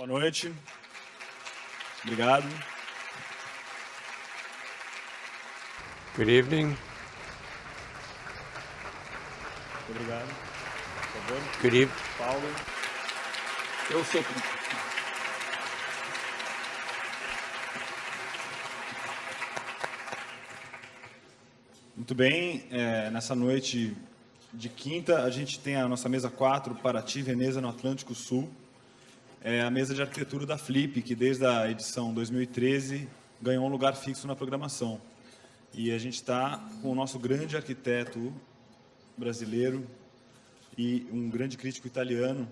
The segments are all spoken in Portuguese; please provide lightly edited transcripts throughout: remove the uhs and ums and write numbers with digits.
Boa noite. Obrigado. Good evening. Obrigado. Por favor. Good evening. Paulo. Eu sou. Muito bem. Nessa noite de quinta, a gente tem a nossa mesa 4, Paraty, Veneza, no Atlântico Sul. É a mesa de arquitetura da Flip, que desde a edição 2013 ganhou um lugar fixo na programação. E a gente está com o nosso grande arquiteto brasileiro e um grande crítico italiano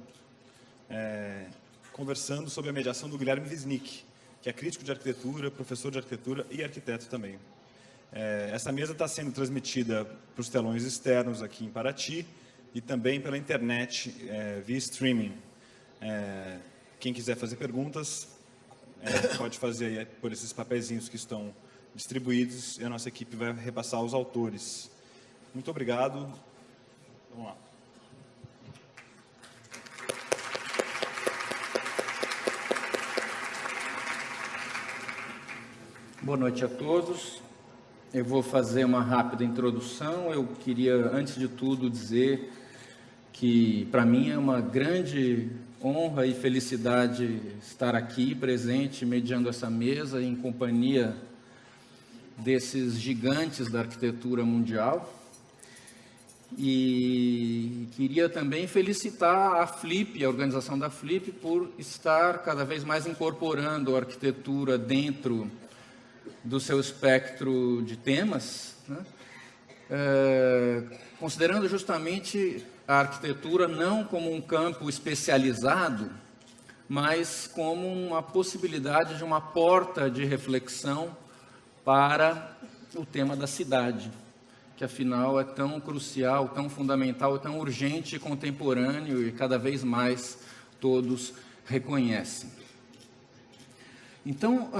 conversando sobre a mediação do Guilherme Wisnik, que é crítico de arquitetura, professor de arquitetura e arquiteto também. Essa mesa está sendo transmitida para os telões externos aqui em Paraty e também pela internet via streaming. Quem quiser fazer perguntas, pode fazer aí por esses papeizinhos que estão distribuídos e a nossa equipe vai repassar aos autores. Muito obrigado. Vamos lá. Boa noite a todos. Eu vou fazer uma rápida introdução. Eu queria, antes de tudo, dizer que, para mim, é uma grande honra e felicidade estar aqui, presente, mediando essa mesa, em companhia desses gigantes da arquitetura mundial. E queria também felicitar a Flip, a organização da Flip, por estar cada vez mais incorporando a arquitetura dentro do seu espectro de temas, né? Considerando justamente a arquitetura não como um campo especializado, mas como uma possibilidade de uma porta de reflexão para o tema da cidade, que afinal é tão crucial, tão fundamental, tão urgente e contemporâneo e cada vez mais todos reconhecem. Então,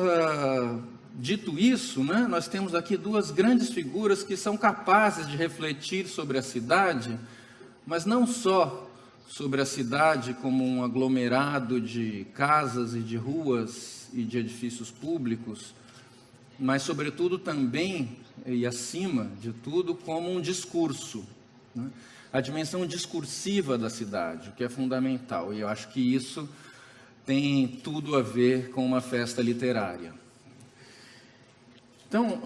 dito isso, né, nós temos aqui duas grandes figuras que são capazes de refletir sobre a cidade, mas não só sobre a cidade como um aglomerado de casas e de ruas e de edifícios públicos, mas, sobretudo, também, e acima de tudo, como um discurso, né? A dimensão discursiva da cidade, o que é fundamental, e eu acho que isso tem tudo a ver com uma festa literária. Então,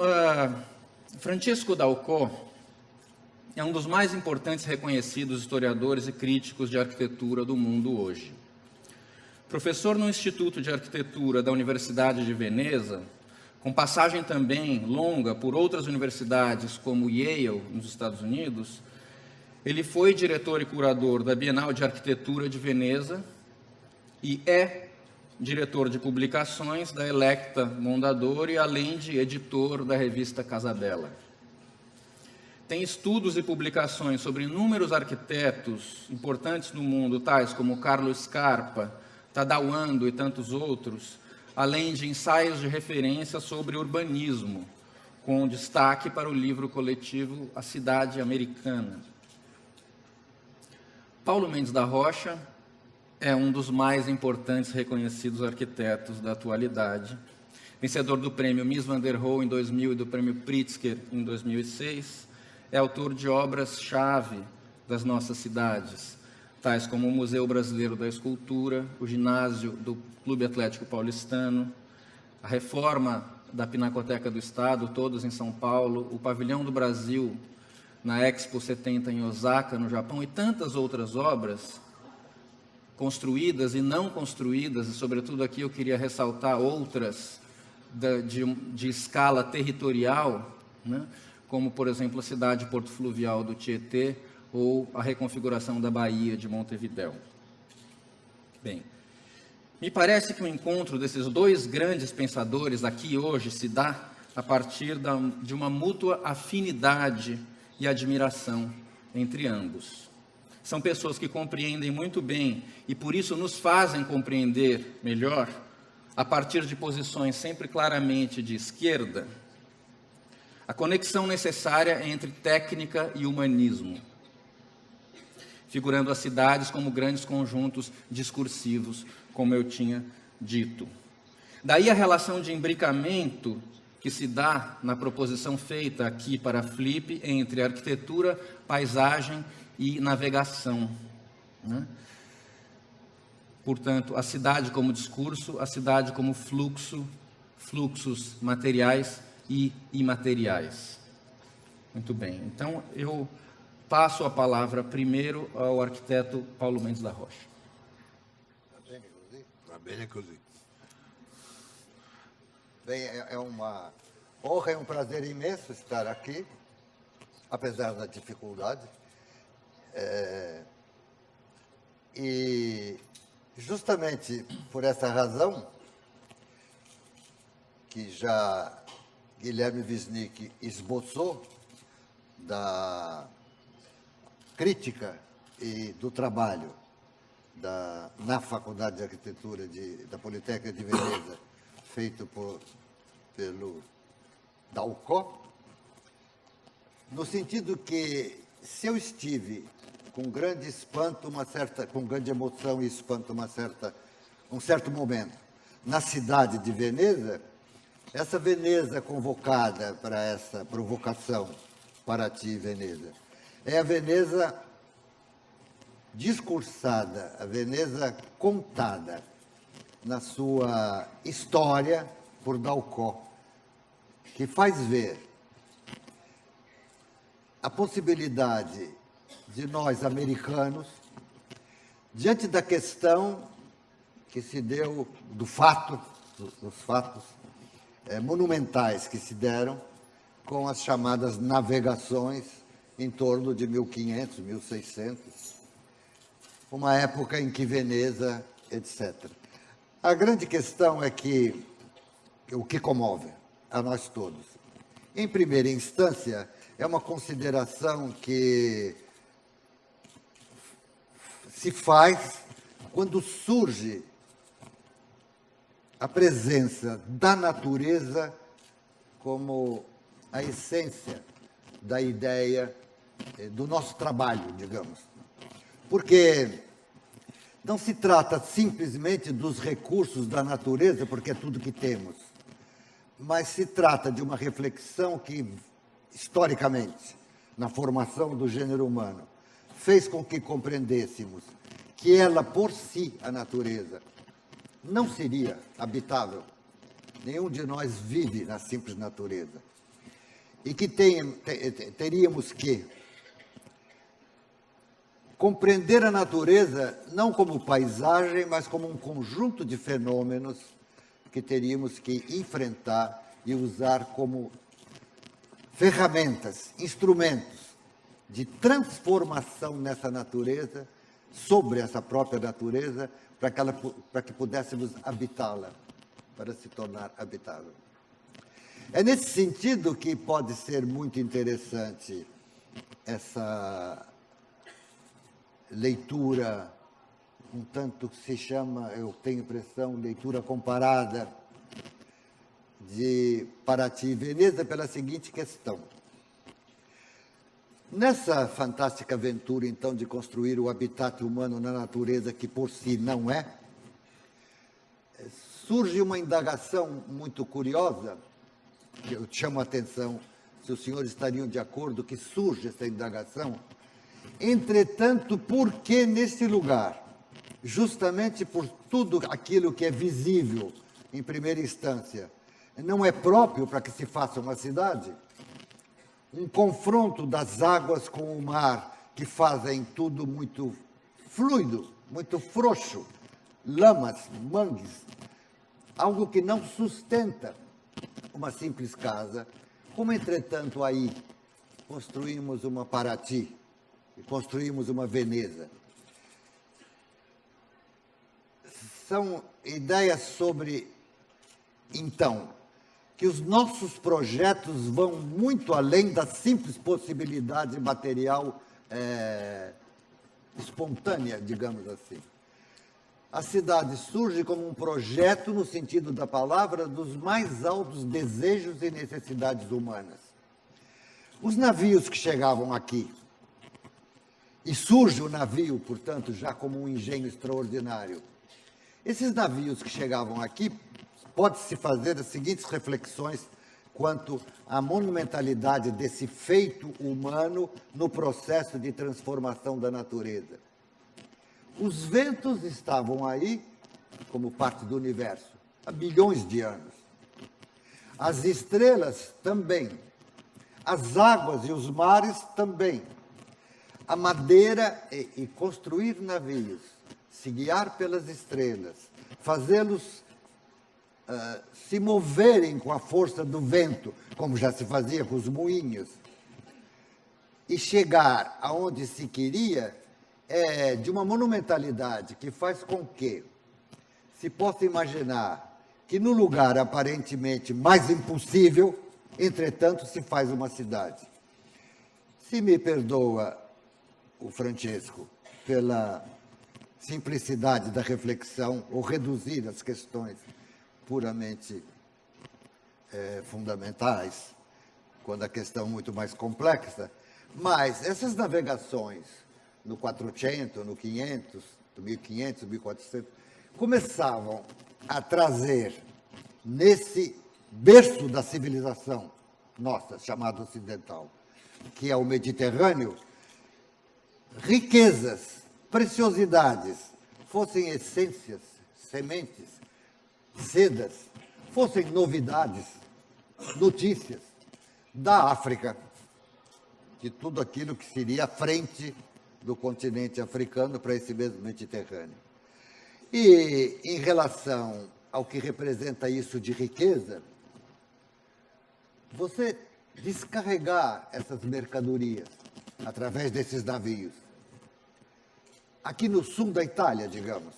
Francesco Dalcò é um dos mais importantes reconhecidos historiadores e críticos de arquitetura do mundo hoje. Professor no Instituto de Arquitetura da Universidade de Veneza, com passagem também longa por outras universidades, como Yale, nos Estados Unidos, ele foi diretor e curador da Bienal de Arquitetura de Veneza e é diretor de publicações da Electa Mondadori, além de editor da revista Casabella. Tem estudos e publicações sobre inúmeros arquitetos importantes no mundo, tais como Carlo Scarpa, Tadao Ando e tantos outros, além de ensaios de referência sobre urbanismo, com destaque para o livro coletivo A Cidade Americana. Paulo Mendes da Rocha é um dos mais importantes reconhecidos arquitetos da atualidade, vencedor do prêmio Mies van der Rohe em 2000 e do prêmio Pritzker em 2006, é autor de obras-chave das nossas cidades, tais como o Museu Brasileiro da Escultura, o ginásio do Clube Atlético Paulistano, a reforma da Pinacoteca do Estado, todos em São Paulo, o Pavilhão do Brasil na Expo 70 em Osaka, no Japão, e tantas outras obras construídas e não construídas, e sobretudo aqui eu queria ressaltar outras de escala territorial, né? Como, por exemplo, a cidade Porto Fluvial do Tietê ou a reconfiguração da Baía de Montevidéu. Bem, me parece que o encontro desses dois grandes pensadores aqui hoje se dá a partir de uma mútua afinidade e admiração entre ambos. São pessoas que compreendem muito bem e, por isso, nos fazem compreender melhor, a partir de posições sempre claramente de esquerda, a conexão necessária entre técnica e humanismo. figurando as cidades como grandes conjuntos discursivos, como eu tinha dito. Daí a relação de imbricamento que se dá na proposição feita aqui para Flip entre arquitetura, paisagem e navegação, né? Portanto, a cidade como discurso, a cidade como fluxo, fluxos materiais e imateriais. Muito bem, então eu passo a palavra primeiro ao arquiteto Paulo Mendes da Rocha. Va bene così. Bem, é uma honra e um prazer imenso estar aqui, apesar da dificuldade. E justamente por essa razão que já Guilherme Wisnik esboçou da crítica e do trabalho na Faculdade de Arquitetura da Politécnica de Veneza, feito pelo Dalcó, no sentido que, se eu estive com grande espanto, com grande emoção e espanto, um certo momento, na cidade de Veneza, essa Veneza convocada para essa provocação, Paraty, Veneza, é a Veneza discursada, a Veneza contada na sua história por Dalcó, que faz ver a possibilidade de nós, americanos, diante da questão que se deu dos fatos monumentais que se deram com as chamadas navegações em torno de 1500, 1600, uma época em que Veneza, etc. A grande questão é que o que comove a nós todos, em primeira instância, é uma consideração que se faz quando surge a presença da natureza como a essência da ideia do nosso trabalho, digamos. Porque não se trata simplesmente dos recursos da natureza, porque é tudo que temos, mas se trata de uma reflexão que, historicamente, na formação do gênero humano, fez com que compreendêssemos que ela, por si, a natureza, não seria habitável. Nenhum de nós vive na simples natureza. E que teríamos que compreender a natureza não como paisagem, mas como um conjunto de fenômenos que teríamos que enfrentar e usar como ferramentas, instrumentos de transformação nessa natureza, sobre essa própria natureza, para que pudéssemos habitá-la, para se tornar habitável. É nesse sentido que pode ser muito interessante essa leitura, um tanto que se chama, eu tenho impressão, leitura comparada de Paraty e Veneza, pela seguinte questão. Nessa fantástica aventura, então, de construir o habitat humano na natureza, que por si não é, surge uma indagação muito curiosa, que eu chamo a atenção, se os senhores estariam de acordo que surge essa indagação. Entretanto, por que nesse lugar? Justamente por tudo aquilo que é visível, em primeira instância, não é próprio para que se faça uma cidade? Um confronto das águas com o mar, que fazem tudo muito fluido, muito frouxo, lamas, mangues, algo que não sustenta uma simples casa, como, entretanto, aí construímos uma Paraty e construímos uma Veneza. São ideias sobre, então, que os nossos projetos vão muito além da simples possibilidade material espontânea, digamos assim. A cidade surge como um projeto, no sentido da palavra, dos mais altos desejos e necessidades humanas. Os navios que chegavam aqui E surge o navio, portanto, já como um engenho extraordinário. Esses navios que chegavam aqui, pode-se fazer as seguintes reflexões quanto à monumentalidade desse feito humano no processo de transformação da natureza. Os ventos estavam aí como parte do universo, há bilhões de anos. As estrelas também. As águas e os mares também. A madeira e construir navios, se guiar pelas estrelas, fazê-los se moverem com a força do vento, como já se fazia com os moinhos, e chegar aonde se queria, é de uma monumentalidade que faz com que se possa imaginar que no lugar aparentemente mais impossível, entretanto, se faz uma cidade. Se me perdoa o Francesco pela simplicidade da reflexão ou reduzir as questões puramente fundamentais, quando a questão é muito mais complexa, mas essas navegações no 400, no 500, no 1500, 1400, começavam a trazer nesse berço da civilização nossa, chamado ocidental, que é o Mediterrâneo, riquezas, preciosidades, fossem essências, sementes, sedas, fossem novidades, notícias da África, de tudo aquilo que seria a frente do continente africano para esse mesmo Mediterrâneo. E em relação ao que representa isso de riqueza, você descarregar essas mercadorias através desses navios, aqui no sul da Itália, digamos,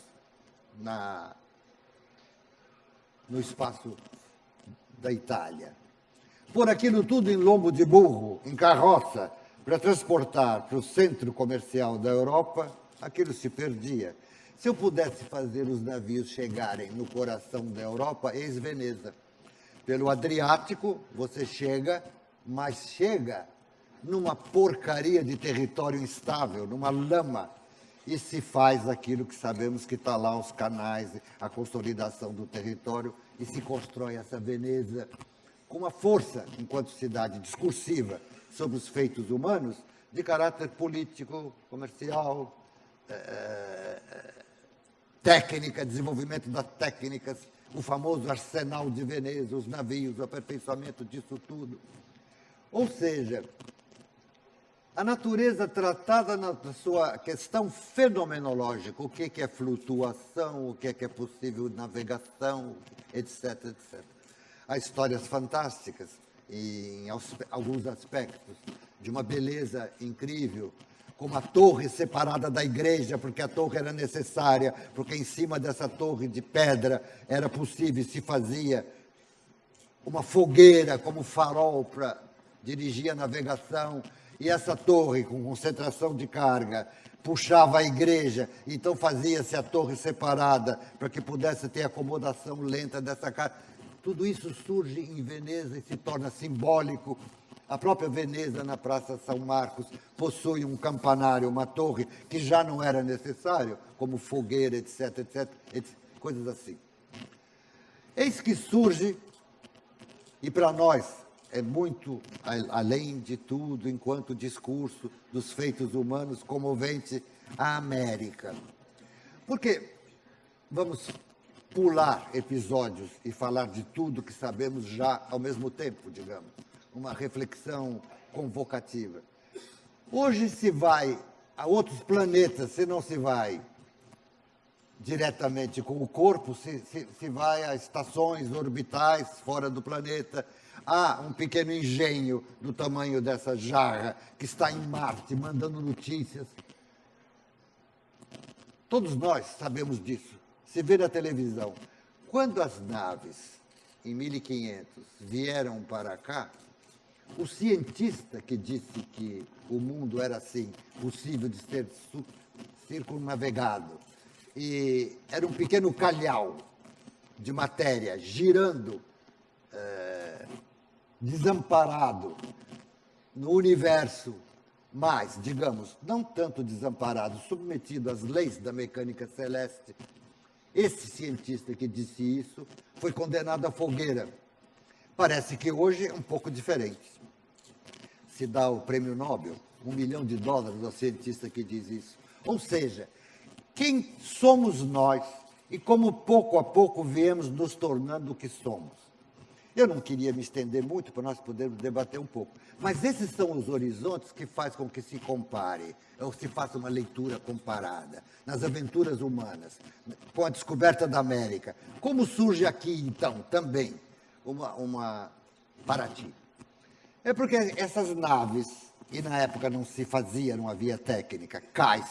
no espaço da Itália, por aquilo tudo em lombo de burro, em carroça, para transportar para o centro comercial da Europa, aquilo se perdia. Se eu pudesse fazer os navios chegarem no coração da Europa, eis Veneza. Pelo Adriático, você chega, mas chega numa porcaria de território instável, numa lama, e se faz aquilo que sabemos que está lá, os canais, a consolidação do território, e se constrói essa Veneza com uma força, enquanto cidade discursiva, sobre os feitos humanos, de caráter político, comercial, técnica, desenvolvimento das técnicas, o famoso arsenal de Veneza, os navios, o aperfeiçoamento disso tudo. Ou seja, a natureza tratada na sua questão fenomenológica, o que é flutuação, o que é possível navegação, etc, etc. Há histórias fantásticas, em alguns aspectos, de uma beleza incrível, como a torre separada da igreja, porque a torre era necessária, porque em cima dessa torre de pedra era possível e se fazia uma fogueira como farol para dirigir a navegação, e essa torre, com concentração de carga, puxava a igreja, então fazia-se a torre separada para que pudesse ter acomodação lenta dessa carga. Tudo isso surge em Veneza e se torna simbólico. A própria Veneza, na Praça São Marcos, possui um campanário, uma torre, que já não era necessário, como fogueira, etc, etc, etc, coisas assim. Eis que surge, e para nós é muito além de tudo, enquanto discurso dos feitos humanos, comovente, a América. Porque vamos pular episódios e falar de tudo que sabemos já ao mesmo tempo, digamos. Uma reflexão convocativa. Hoje se vai a outros planetas, se não se vai diretamente com o corpo, se vai a estações orbitais fora do planeta. Há um pequeno engenho do tamanho dessa jarra que está em Marte, mandando notícias. Todos nós sabemos disso. Se vê na televisão. Quando as naves, em 1500, vieram para cá, o cientista que disse que o mundo era assim, possível de ser circunnavegado, e era um pequeno calhau de matéria girando, desamparado no universo, mas, digamos, não tanto desamparado, submetido às leis da mecânica celeste. Esse cientista que disse isso foi condenado à fogueira. Parece que hoje é um pouco diferente. Se dá o prêmio Nobel, $1 milhão ao cientista que diz isso. Ou seja, quem somos nós e como pouco a pouco viemos nos tornando o que somos. Eu não queria me estender muito para nós podermos debater um pouco, mas esses são os horizontes que faz com que se compare, ou se faça uma leitura comparada, nas aventuras humanas, com a descoberta da América. Como surge aqui, então, também, uma Paraty? É porque essas naves, e na época não se fazia, não havia técnica, cais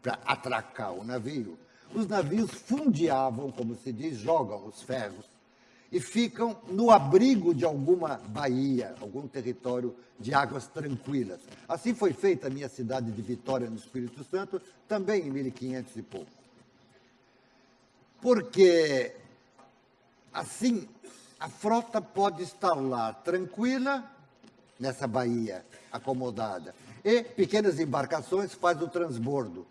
para atracar o navio, os navios fundeavam, como se diz, jogam os ferros, e ficam no abrigo de alguma baía, algum território de águas tranquilas. Assim foi feita a minha cidade de Vitória, no Espírito Santo, também em 1500 e pouco. Porque, assim, a frota pode estar lá tranquila, nessa baía acomodada, e pequenas embarcações fazem o transbordo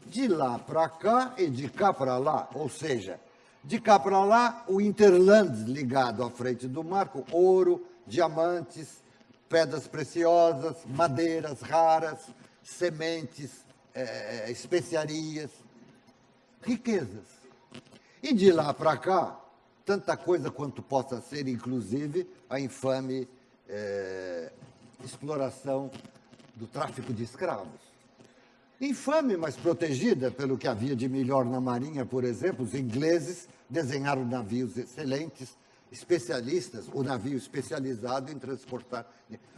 de lá para cá e de cá para lá, ou seja, de cá para lá, o Interlands ligado à frente do mar, com ouro, diamantes, pedras preciosas, madeiras raras, sementes, especiarias, riquezas. E de lá para cá, tanta coisa quanto possa ser, inclusive a infame exploração do tráfico de escravos. Infame, mas protegida pelo que havia de melhor na Marinha, por exemplo. Os ingleses desenharam navios excelentes, especialistas, o navio especializado em transportar.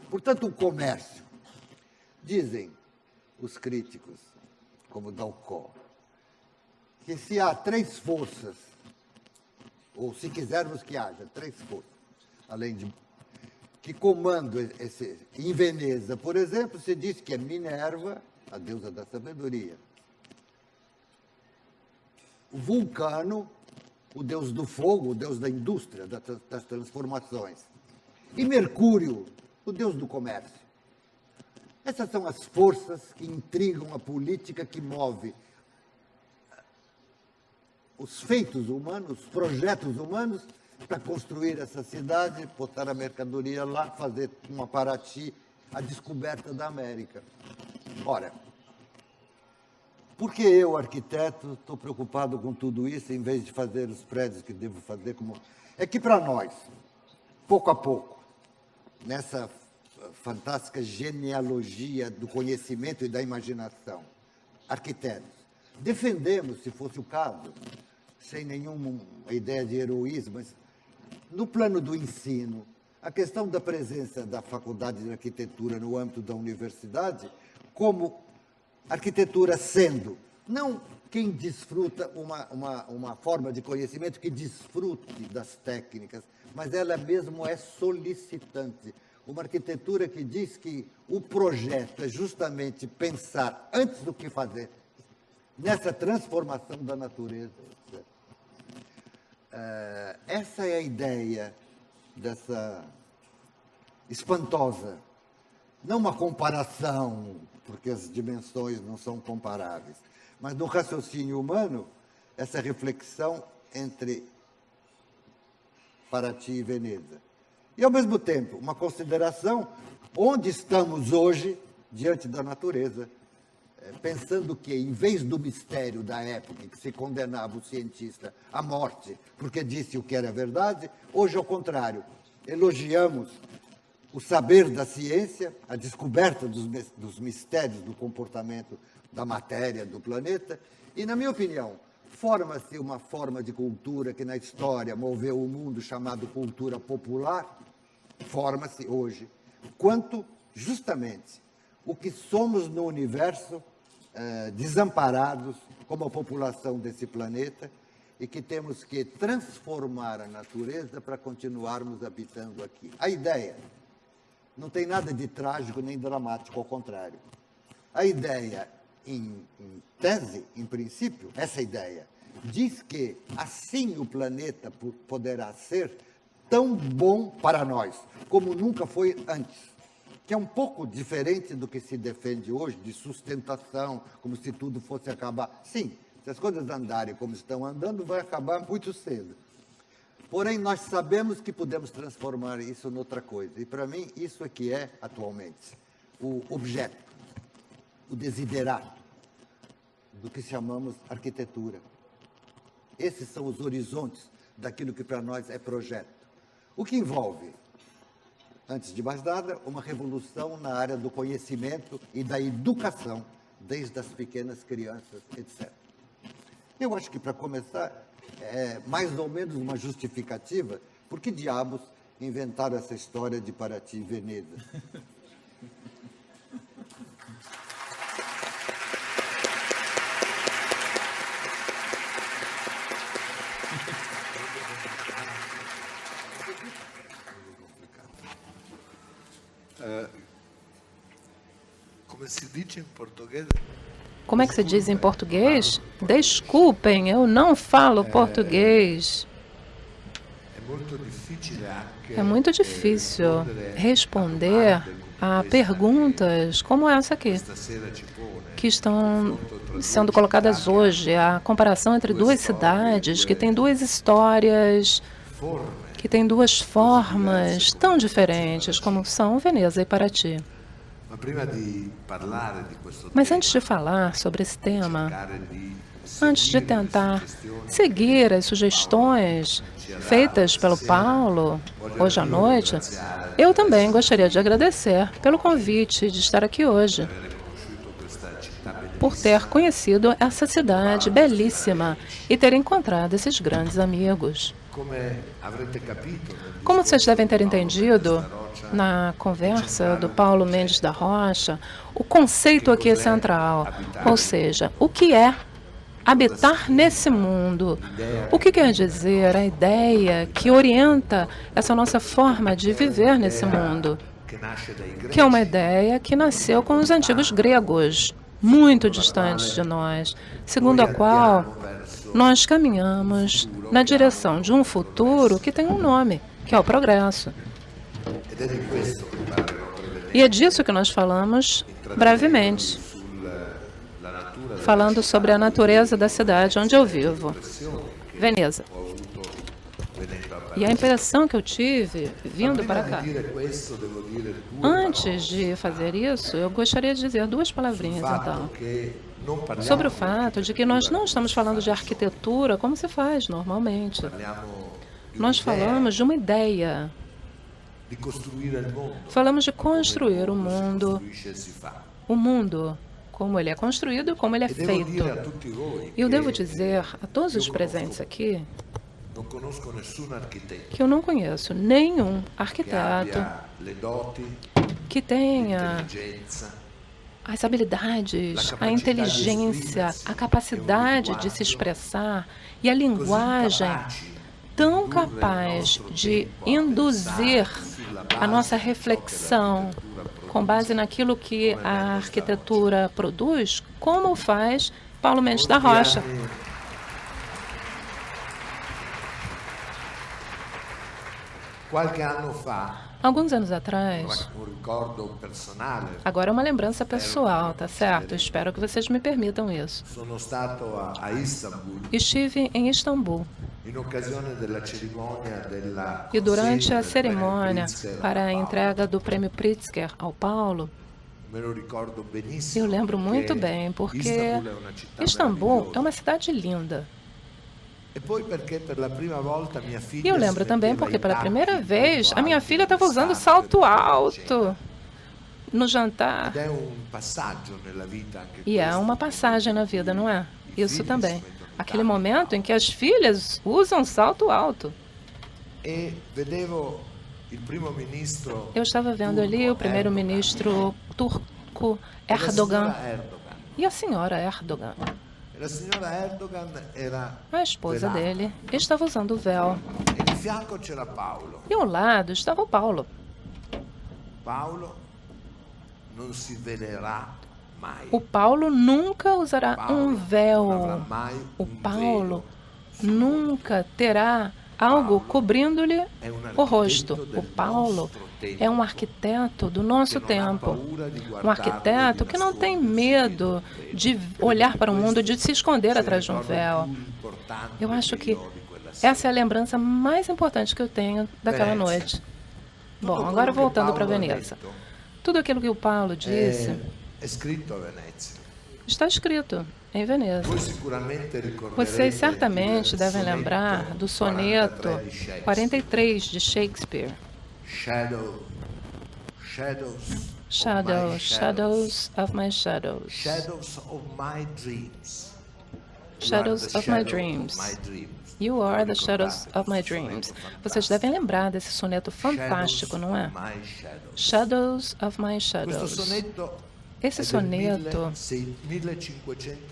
Portanto, o comércio. Dizem os críticos, como Dalcott, que se há três forças, ou se quisermos que haja três forças, além de que comandam em Veneza, por exemplo, se diz que é Minerva, a deusa da sabedoria, o Vulcano, o deus do fogo, o deus da indústria, das transformações, e Mercúrio, o deus do comércio. Essas são as forças que intrigam a política, que move os feitos humanos, os projetos humanos, para construir essa cidade, botar a mercadoria lá, fazer uma Paraty, a descoberta da América. Ora, por que eu, arquiteto, estou preocupado com tudo isso, em vez de fazer os prédios que devo fazer? É que, para nós, pouco a pouco, nessa fantástica genealogia do conhecimento e da imaginação, arquitetos, defendemos, se fosse o caso, sem nenhuma ideia de heroísmo, mas no plano do ensino, a questão da presença da Faculdade de Arquitetura no âmbito da universidade, como arquitetura sendo, não quem desfruta uma forma de conhecimento que desfrute das técnicas, mas ela mesmo é solicitante. Uma arquitetura que diz que o projeto é justamente pensar antes do que fazer, nessa transformação da natureza. Essa é a ideia dessa espantosa, não uma comparação, porque as dimensões não são comparáveis, mas no raciocínio humano, essa reflexão entre Paraty e Veneza. E, ao mesmo tempo, uma consideração onde estamos hoje diante da natureza, pensando que, em vez do mistério da época em que se condenava o cientista à morte porque disse o que era verdade, hoje, ao contrário, elogiamos o saber da ciência, a descoberta dos mistérios do comportamento da matéria do planeta, e, na minha opinião, forma-se uma forma de cultura que na história moveu o mundo, chamado cultura popular, forma-se hoje, quanto, justamente, o que somos no universo, desamparados como a população desse planeta, e que temos que transformar a natureza para continuarmos habitando aqui. A ideia não tem nada de trágico nem dramático, ao contrário. A ideia, em tese, em princípio, essa ideia, diz que assim o planeta poderá ser tão bom para nós como nunca foi antes. que é um pouco diferente do que se defende hoje, de sustentação, como se tudo fosse acabar. Sim, se as coisas andarem como estão andando, vai acabar muito cedo. Porém, nós sabemos que podemos transformar isso noutra coisa. E, para mim, isso é que é, atualmente, o objeto, o desiderato do que chamamos arquitetura. Esses são os horizontes daquilo que para nós é projeto. O que envolve, antes de mais nada, uma revolução na área do conhecimento e da educação, desde as pequenas crianças, etc. Eu acho que, para começar, é mais ou menos uma justificativa por que diabos inventaram essa história de Paraty e Veneza. Come si dice in portoghese? Como é que se diz em português? Desculpem, eu não falo português. É muito difícil responder a perguntas como essa aqui, que estão sendo colocadas hoje. A comparação entre duas cidades que têm duas histórias, que têm duas formas tão diferentes como são Veneza e Paraty. Mas antes de falar sobre esse tema, antes de tentar seguir as sugestões feitas pelo Paulo hoje à noite, eu também gostaria de agradecer pelo convite de estar aqui hoje, por ter conhecido essa cidade belíssima e ter encontrado esses grandes amigos. Como vocês devem ter entendido na conversa do Paulo Mendes da Rocha, o conceito aqui é central, ou seja, o que é habitar nesse mundo? O que quer dizer a ideia que orienta essa nossa forma de viver nesse mundo? Que é uma ideia que nasceu com os antigos gregos, muito distantes de nós, segundo a qual nós caminhamos na direção de um futuro que tem um nome, que é o progresso. E é disso que nós falamos brevemente, falando sobre a natureza da cidade onde eu vivo, Veneza. E a impressão que eu tive vindo para cá. Antes de fazer isso, eu gostaria de dizer duas palavrinhas, então, sobre o fato de que nós não estamos falando de arquitetura como se faz normalmente. Nós falamos de uma ideia. Falamos de construir o mundo como ele é construído e como ele é feito. E eu devo dizer a todos os presentes aqui que eu não conheço nenhum arquiteto que tenha as habilidades, a inteligência, a capacidade de se expressar e a linguagem tão capaz de induzir a nossa reflexão com base naquilo que a arquitetura produz, como faz Paulo Mendes da Rocha. Alguns anos atrás, agora é uma lembrança pessoal, tá certo? Espero que vocês me permitam isso. Estive em Istambul. E durante a cerimônia para a entrega do Prêmio Pritzker ao Paulo, eu lembro muito bem, porque Istambul é uma cidade linda. E eu lembro também porque, pela primeira vez, a minha filha estava usando salto alto no jantar. E é uma passagem na vida, não é? Isso também. Aquele momento em que as filhas usam salto alto. Eu estava vendo ali o primeiro-ministro turco Erdogan e a senhora Erdogan. A esposa dele estava usando o véu. E ao lado estava o Paulo. O Paulo nunca usará um véu. O Paulo nunca terá algo cobrindo-lhe o rosto. O Paulo é um arquiteto do nosso tempo, um arquiteto que não tem medo de olhar para o mundo, de se esconder atrás de um véu. Eu acho que essa é a lembrança mais importante que eu tenho daquela noite. Bom, agora voltando para Veneza. Tudo aquilo que o Paulo disse È scritto a Venezia. está escrito em Veneza. Vocês certamente devem lembrar do soneto 43 de Shakespeare. Shadows, shadows of my shadows. Shadows of my dreams. Shadows of my dreams. You are the shadows of my dreams. Vocês devem lembrar desse soneto fantástico, não é? Shadows of my shadows. Esse soneto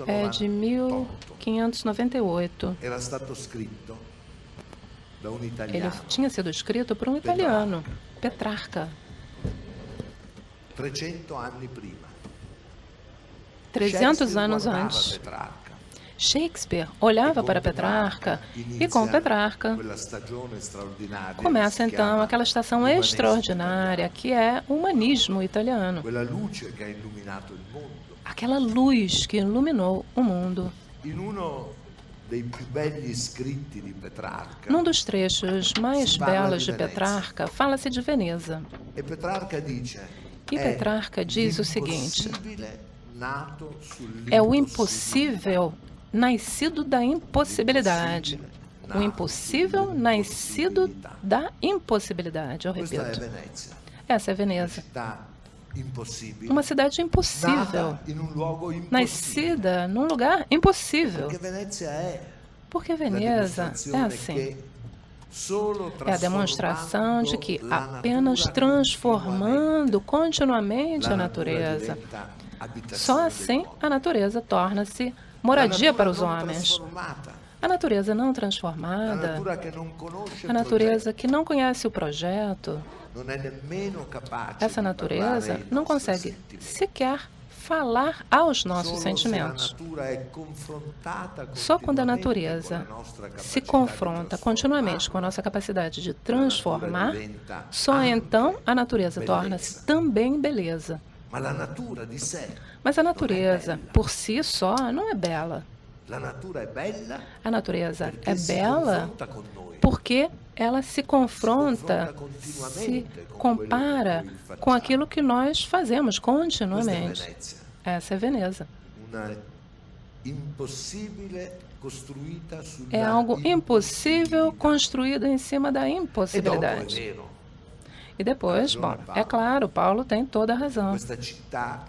é de 1598. Era stato scritto da un Ele italiano tinha sido escrito por um italiano, Petrarca, 300 anni prima. 300 anos guardava antes. Petrarca. Shakespeare olhava para Petrarca e com Petrarca Quella stagione straordinaria começa che si então chiama aquela estação umanesimo extraordinária que é o humanismo italiano. quella luce che ha illuminato il mondo. Aquela luz que iluminou o mundo. In uno dei più belli scritti di Petrarca, Num dos trechos mais belos de Petrarca, fala-se de Veneza. e Petrarca dice: E Petrarca diz o seguinte: "L'impossibile nato é o sull'impossibile". impossível nascido da impossibilidade. O impossível nascido da impossibilidade. Eu Questa è repito. Venezia, Essa é Veneza. città impossibile, Uma cidade impossível. nata in un luogo impossibile. Nascida num lugar impossível. Perché Venezia è Porque la Veneza é dimostrazione assim. che solo É a demonstração de que trasformando apenas la natura transformando continuamente continuamente, a la natureza, diventa abitazione só del assim mondo. a natureza torna-se La moradia natura para os non homens. trasformata, A natureza não la transformada, natura che non conosce a natureza que não conhece o projeto, non è nemmeno capace essa di natureza parlare ai não nostri consegue sentimenti. sequer falar aos nossos Solo sentimentos. se a natura è confrontata Só quando a continuamente natureza con la nostra se capacità di confronta continuamente com a nossa capacidade de transformar, só então a natureza torna-se também beleza. Ma la natura di sé, Mas a natureza, por si só, não é bela. la natura è bella A natureza perché é si bela confronta con noi. porque ela se confronta, se compara com aquilo que nós fazemos Questa è continuamente. Venezia, Essa é Veneza. una impossibile costruita sulla É algo impossível impossibilità. construído em cima da E dopo è impossibilidade. vero, E depois, bom, é claro, Paulo tem toda a razão. questa città,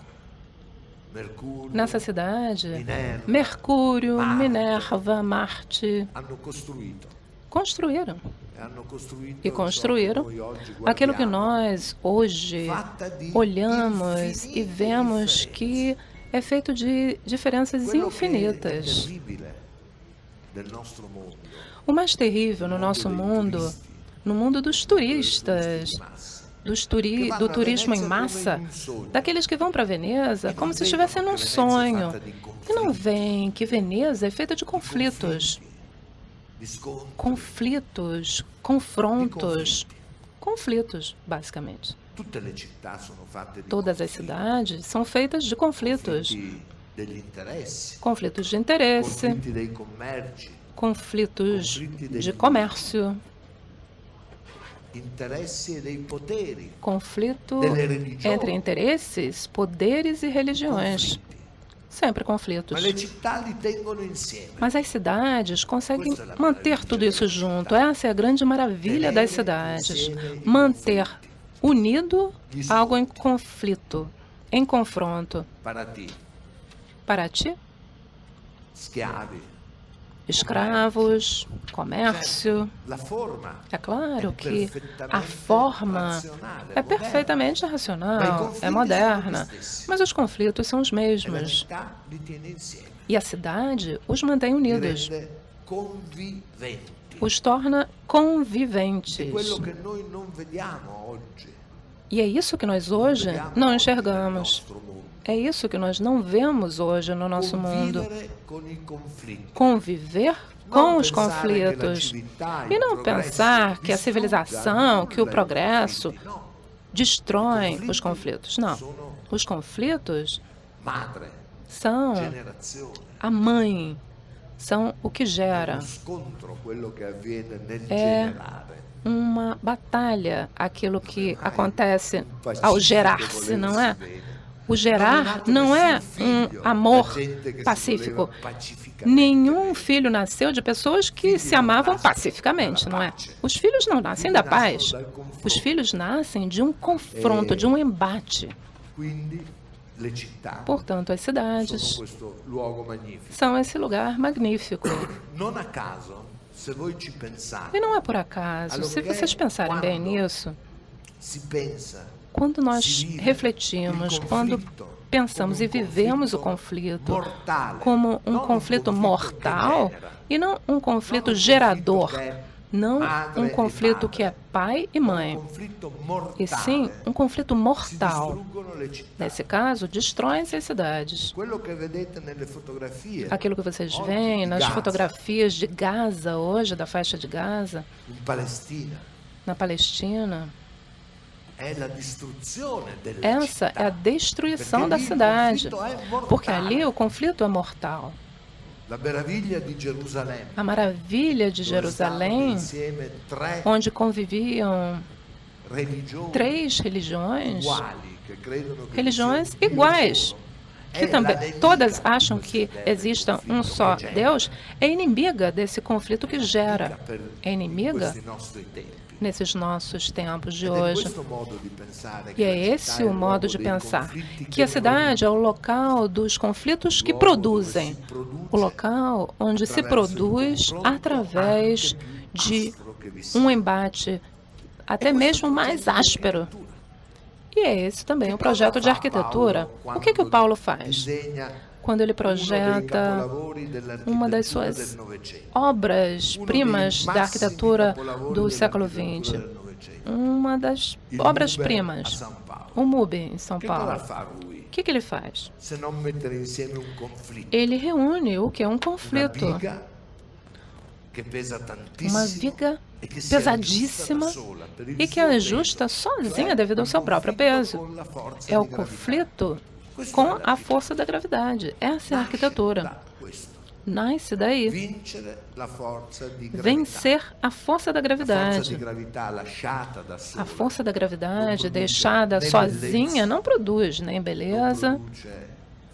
Mercurio, Nessa cidade, Minerva, Mercúrio, Marte, Minerva, Marte hanno costruito construíram e hanno costruito e construíram ciò che noi oggi aquilo que guardiamo, nós hoje fatta di olhamos e infinite vemos differenze. que é feito de diferenças Quello che è infinitas. terribile del nostro mondo, O mais terrível no nosso mundo, no mundo dos turistas, do turismo em massa, daqueles que vão para Veneza como se estivessem num sonho, e não veem que Veneza é feita de conflitos, di scontri, conflitos, confrontos, conflitos, basicamente. tutte le città sono fatte di Todas as cidades são feitas de conflitos, conflitti degli interessi, conflitos de interesse, conflitti dei commerci, conflitos de comércio, interessi e dei poteri, conflito delle religioni. entre interesses, poderes e religiões. conflitti. Sempre conflitos. Ma le città li tengono insieme. Mas as cidades conseguem manter tudo isso junto. Essa é a grande maravilha das cidades. Manter unido algo em conflito, em confronto. Para ti, Para ti, schiavi. escravos, comércio. La forma É claro è que a perfettamente forma razionale, é moderna. perfeitamente Mas racional, os é conflitos moderna, são os mesmos. mas os conflitos são os E la mesmos. città li tiene insieme. E a cidade os mantém Li unidos, rende conviventi. os torna È conviventes. quello che noi non vediamo oggi. E é isso que nós hoje não Nel enxergamos. nostro mondo. É isso que nós não vemos hoje no nosso mundo. Convivere con i conflitti. Conviver com os conflitos. E não pensar que a civilização, que o progresso destrói os conflitos. Não. Os conflitos madre, são generazione, a mãe, são o que gera. uno scontro, quello che avviene nel É generare. uma batalha, aquilo que acontece ao gerar-se, não é? O gerar não é um amor pacífico. Nenhum filho nasceu de pessoas que se amavam pacificamente, não é? Os filhos não nascem da paz. Os filhos nascem de um confronto, de um embate. Quindi le città Portanto, as sono cidades questo luogo magnifico. são esse lugar magnífico. Non a caso, se voi ci pensate, E não é por acaso, se vocês pensarem bem nisso, si pensa quando nós refletimos, quando pensamos e vivemos o conflito como um conflito mortal e não um conflito gerador, não um conflito que é pai e mãe, conflitto e sim mortale, um conflito mortal. distruggono le città. Nesse caso, destroem-se as cidades. Quello che vedete nelle fotografie Aquilo que vocês veem nas fotografias de Gaza hoje, da faixa de Gaza, in Palestina na Palestina, è la distruzione delle essa é a città. destruição da cidade, porque ali o conflito é mortal. La meraviglia di Gerusalemme, A maravilha de dove stavano Jerusalém, insieme tre onde conviviam religioni 3 religiões, uguali, che credono che religiões ci sia un Dio iguais, solo. que È também la nemica todas di acham questo que genere, exista conflitto um só che genera. Deus, é inimiga desse conflito que gera, Per é inimiga questi nostri tempi. nesses nossos tempos de Ed è hoje. questo modo di pensare E che la é città esse è o il modo luogo de dei pensar, conflitti que a che cidade é o local dos conflitos que produzem, o local onde se produz através de um embate até mesmo mais áspero. E é esse também o projeto de arquitetura. O que o Paulo faz? Quando ele projeta uma das suas obras-primas da arquitetura do século XX, uma das obras-primas, o MUBI, em São Paulo. O que ele faz? se non mettere insieme un conflitto, Ele reúne o que é um una conflito, viga che pesa uma tantissimo viga e che si aggiusta pesadíssima da sola per il e que suo peso. ajusta sozinha devido ao seu próprio peso. Con la forza É o di gravità. conflito com a força da gravidade. Essa é a arquitetura. Da questo. Nasce daí. Vincere la forza di gravità. Vencer a força da La forza di gravidade. gravità lasciata da sola. A força da gravidade deixada sozinha não produz nem non beleza, produce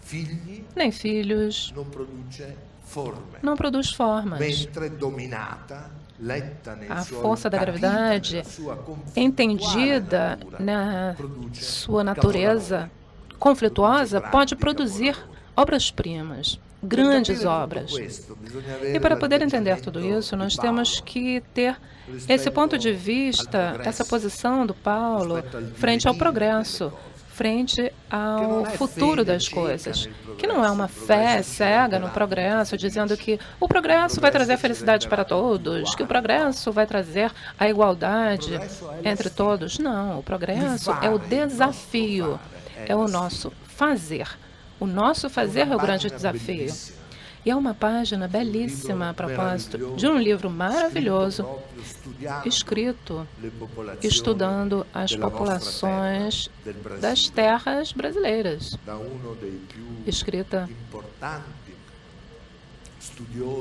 figli, nem filhos, non produce forme. não produz formas. Mentre dominata, letta nei A suoi força da capitoli, gravidade, nella sua conflittuale entendida natura, na produce sua natureza conflituosa, pode produzir obras-primas, grandes obras. E para poder entender tudo isso, nós temos que ter esse ponto de vista, essa posição do Paulo frente ao progresso, frente ao futuro das coisas, que não é uma fé cega no progresso, dizendo que o progresso vai trazer felicidade para todos, que o progresso vai trazer a igualdade entre todos. Não, o progresso é o desafio, é o nosso fazer. O nosso fazer é o grande desafio. E é uma página belíssima a propósito de um livro maravilhoso escrito estudando as populações das terras brasileiras, escrita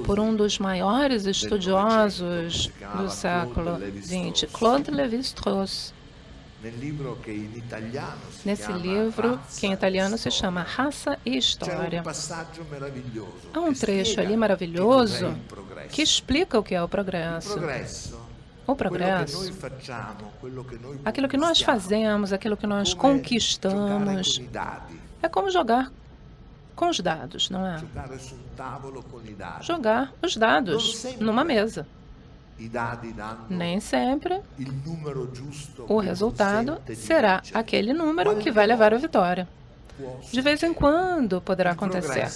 por um dos maiores estudiosos do século XX, Claude Lévi-Strauss. Nesse livro, que em italiano se chama Raça e História, há um trecho ali maravilhoso que explica o que é o progresso. O progresso, aquilo que nós fazemos, aquilo que nós conquistamos, é como jogar com os dados, não é? Jogar os dados numa mesa. Nem sempre o resultado será aquele número que vai levar à vitória. De vez em quando poderá acontecer.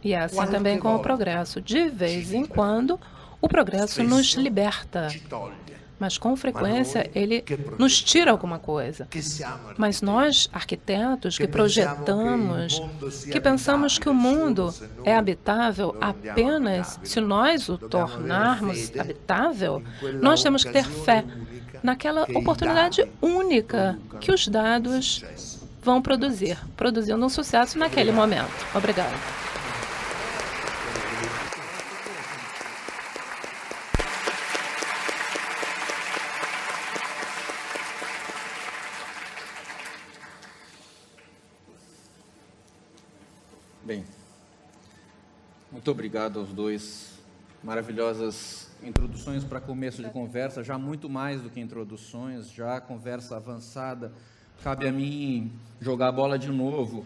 E é assim também com o progresso. De vez em quando, o progresso nos liberta, mas com frequência ele nos tira alguma coisa. che siamo Mas nós, arquitetos, que projetamos, que pensamos que o mundo é habitável apenas se nós o tornarmos habitável, nós temos que ter fé naquela oportunidade única que os dados vão produzir, produzindo um sucesso naquele momento. Obrigada. Bem, muito obrigado aos dois. Maravilhosas introduções para começo de conversa, já muito mais do que introduções, já conversa avançada. Cabe a mim jogar a bola de novo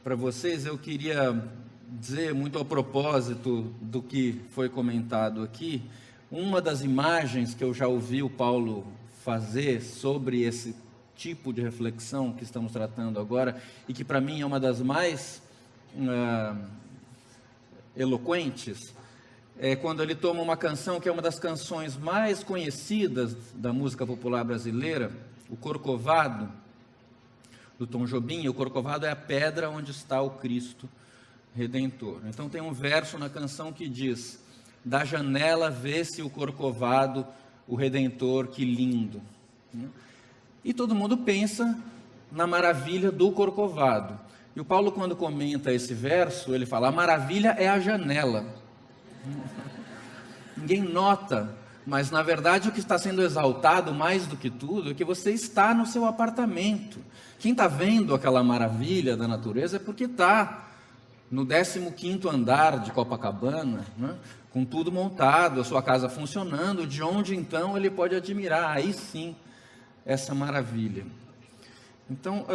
para vocês. Eu queria dizer, muito a propósito do que foi comentado aqui, uma das imagens que eu já ouvi o Paulo fazer sobre esse tipo de reflexão que estamos tratando agora, e que para mim é uma das mais eloquentes, é quando ele toma uma canção que é uma das canções mais conhecidas da música popular brasileira, o Corcovado, do Tom Jobim. O Corcovado é a pedra onde está o Cristo Redentor. Então tem um verso na canção que diz: da janela vê-se o Corcovado, o Redentor, que lindo. E todo mundo pensa na maravilha do Corcovado. E o Paulo, quando comenta esse verso, ele fala: a maravilha é a janela. Ninguém nota, mas na verdade o que está sendo exaltado mais do que tudo é que você está no seu apartamento. Quem está vendo aquela maravilha da natureza é porque está no 15º andar de Copacabana, né? Com tudo montado, a sua casa funcionando, de onde então ele pode admirar, aí sim, essa maravilha. Então,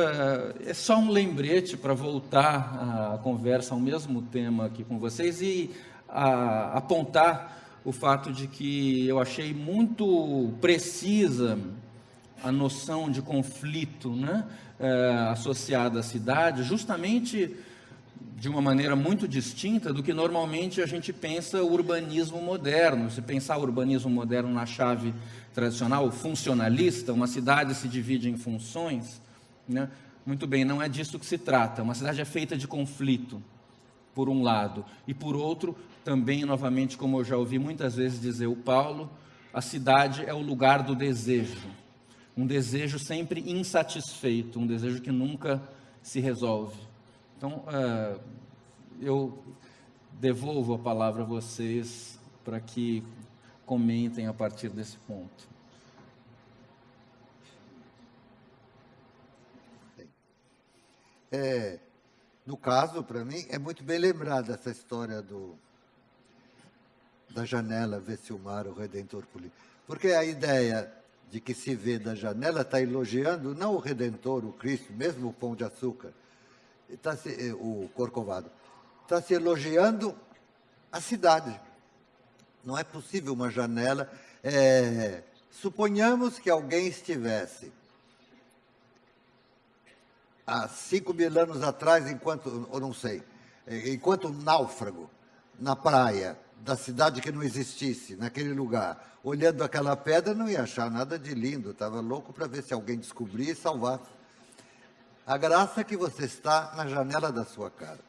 é só um lembrete para voltar a conversa ao mesmo tema aqui com vocês e apontar o fato de que eu achei muito precisa a noção de conflito, né, associada à cidade, justamente de uma maneira muito distinta do que normalmente a gente pensa o urbanismo moderno. Se pensar o urbanismo moderno na chave tradicional, funcionalista, uma cidade se divide em funções, né? Muito bem, não é disso que se trata. Uma cidade é feita de conflito, por um lado, e por outro, também, novamente, como eu já ouvi muitas vezes dizer o Paulo, a cidade é o lugar do desejo, um desejo sempre insatisfeito, um desejo que nunca se resolve. Então, eu devolvo a palavra a vocês para que comentem a partir desse ponto. No caso, para mim, é muito bem lembrada essa história da janela ver-se o mar, o Redentor político. Porque a ideia de que se vê da janela está elogiando não o Redentor, o Cristo, mesmo o Pão de Açúcar, o Corcovado, está se elogiando a cidade. Não é possível uma janela. Suponhamos que alguém estivesse há 5.000 anos atrás, enquanto náufrago, na praia da cidade que não existisse, naquele lugar, olhando aquela pedra, não ia achar nada de lindo, estava louco para ver se alguém descobria e salvasse. A graça é que você está na janela da sua casa.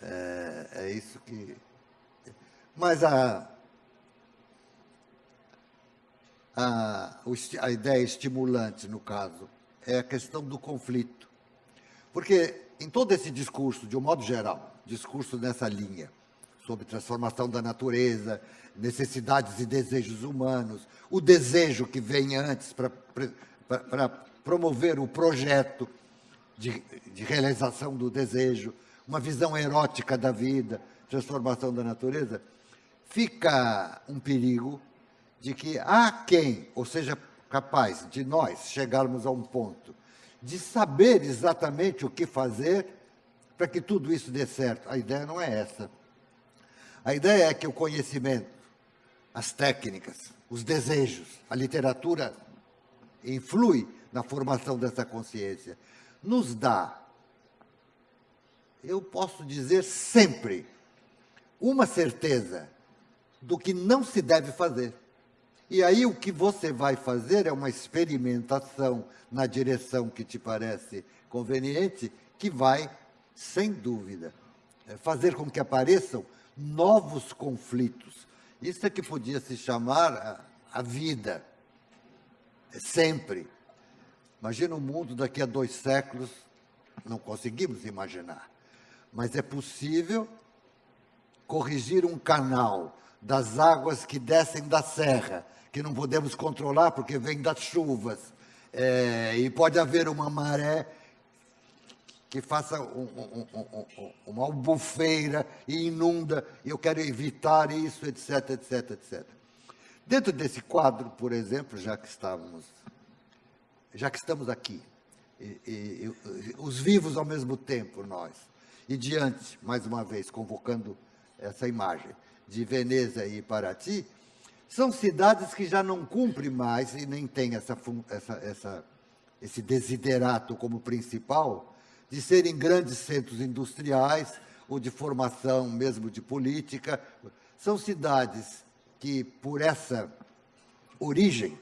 É isso que... Mas a ideia estimulante, no caso, é a questão do conflito. Porque em todo esse discurso, de um modo geral, discurso nessa linha, sobre transformação da natureza, necessidades e desejos humanos, o desejo que vem antes para promover o projeto de realização do desejo, uma visão erótica da vida, transformação da natureza, fica um perigo de que há quem, ou seja, capaz de nós chegarmos a um ponto de saber exatamente o que fazer para que tudo isso dê certo. A ideia não é essa. A ideia é que o conhecimento, as técnicas, os desejos, a literatura influi na formação dessa consciência. Nos dá, eu posso dizer sempre, uma certeza do que não se deve fazer. E aí o que você vai fazer é uma experimentação na direção que te parece conveniente, que vai, sem dúvida, fazer com que apareçam novos conflitos. Isso é que podia se chamar a vida, sempre. Imagina o mundo daqui a 2 séculos, não conseguimos imaginar, mas é possível corrigir um canal das águas que descem da serra, que não podemos controlar porque vem das chuvas, e pode haver uma maré que faça uma albufeira e inunda, e eu quero evitar isso, etc, etc, etc. Dentro desse quadro, por exemplo, já que estamos aqui, os vivos ao mesmo tempo, nós, e diante, mais uma vez, convocando essa imagem de Veneza e Paraty, são cidades que já não cumprem mais e nem têm esse desiderato como principal de serem grandes centros industriais ou de formação mesmo de política. São cidades que, por essa origem,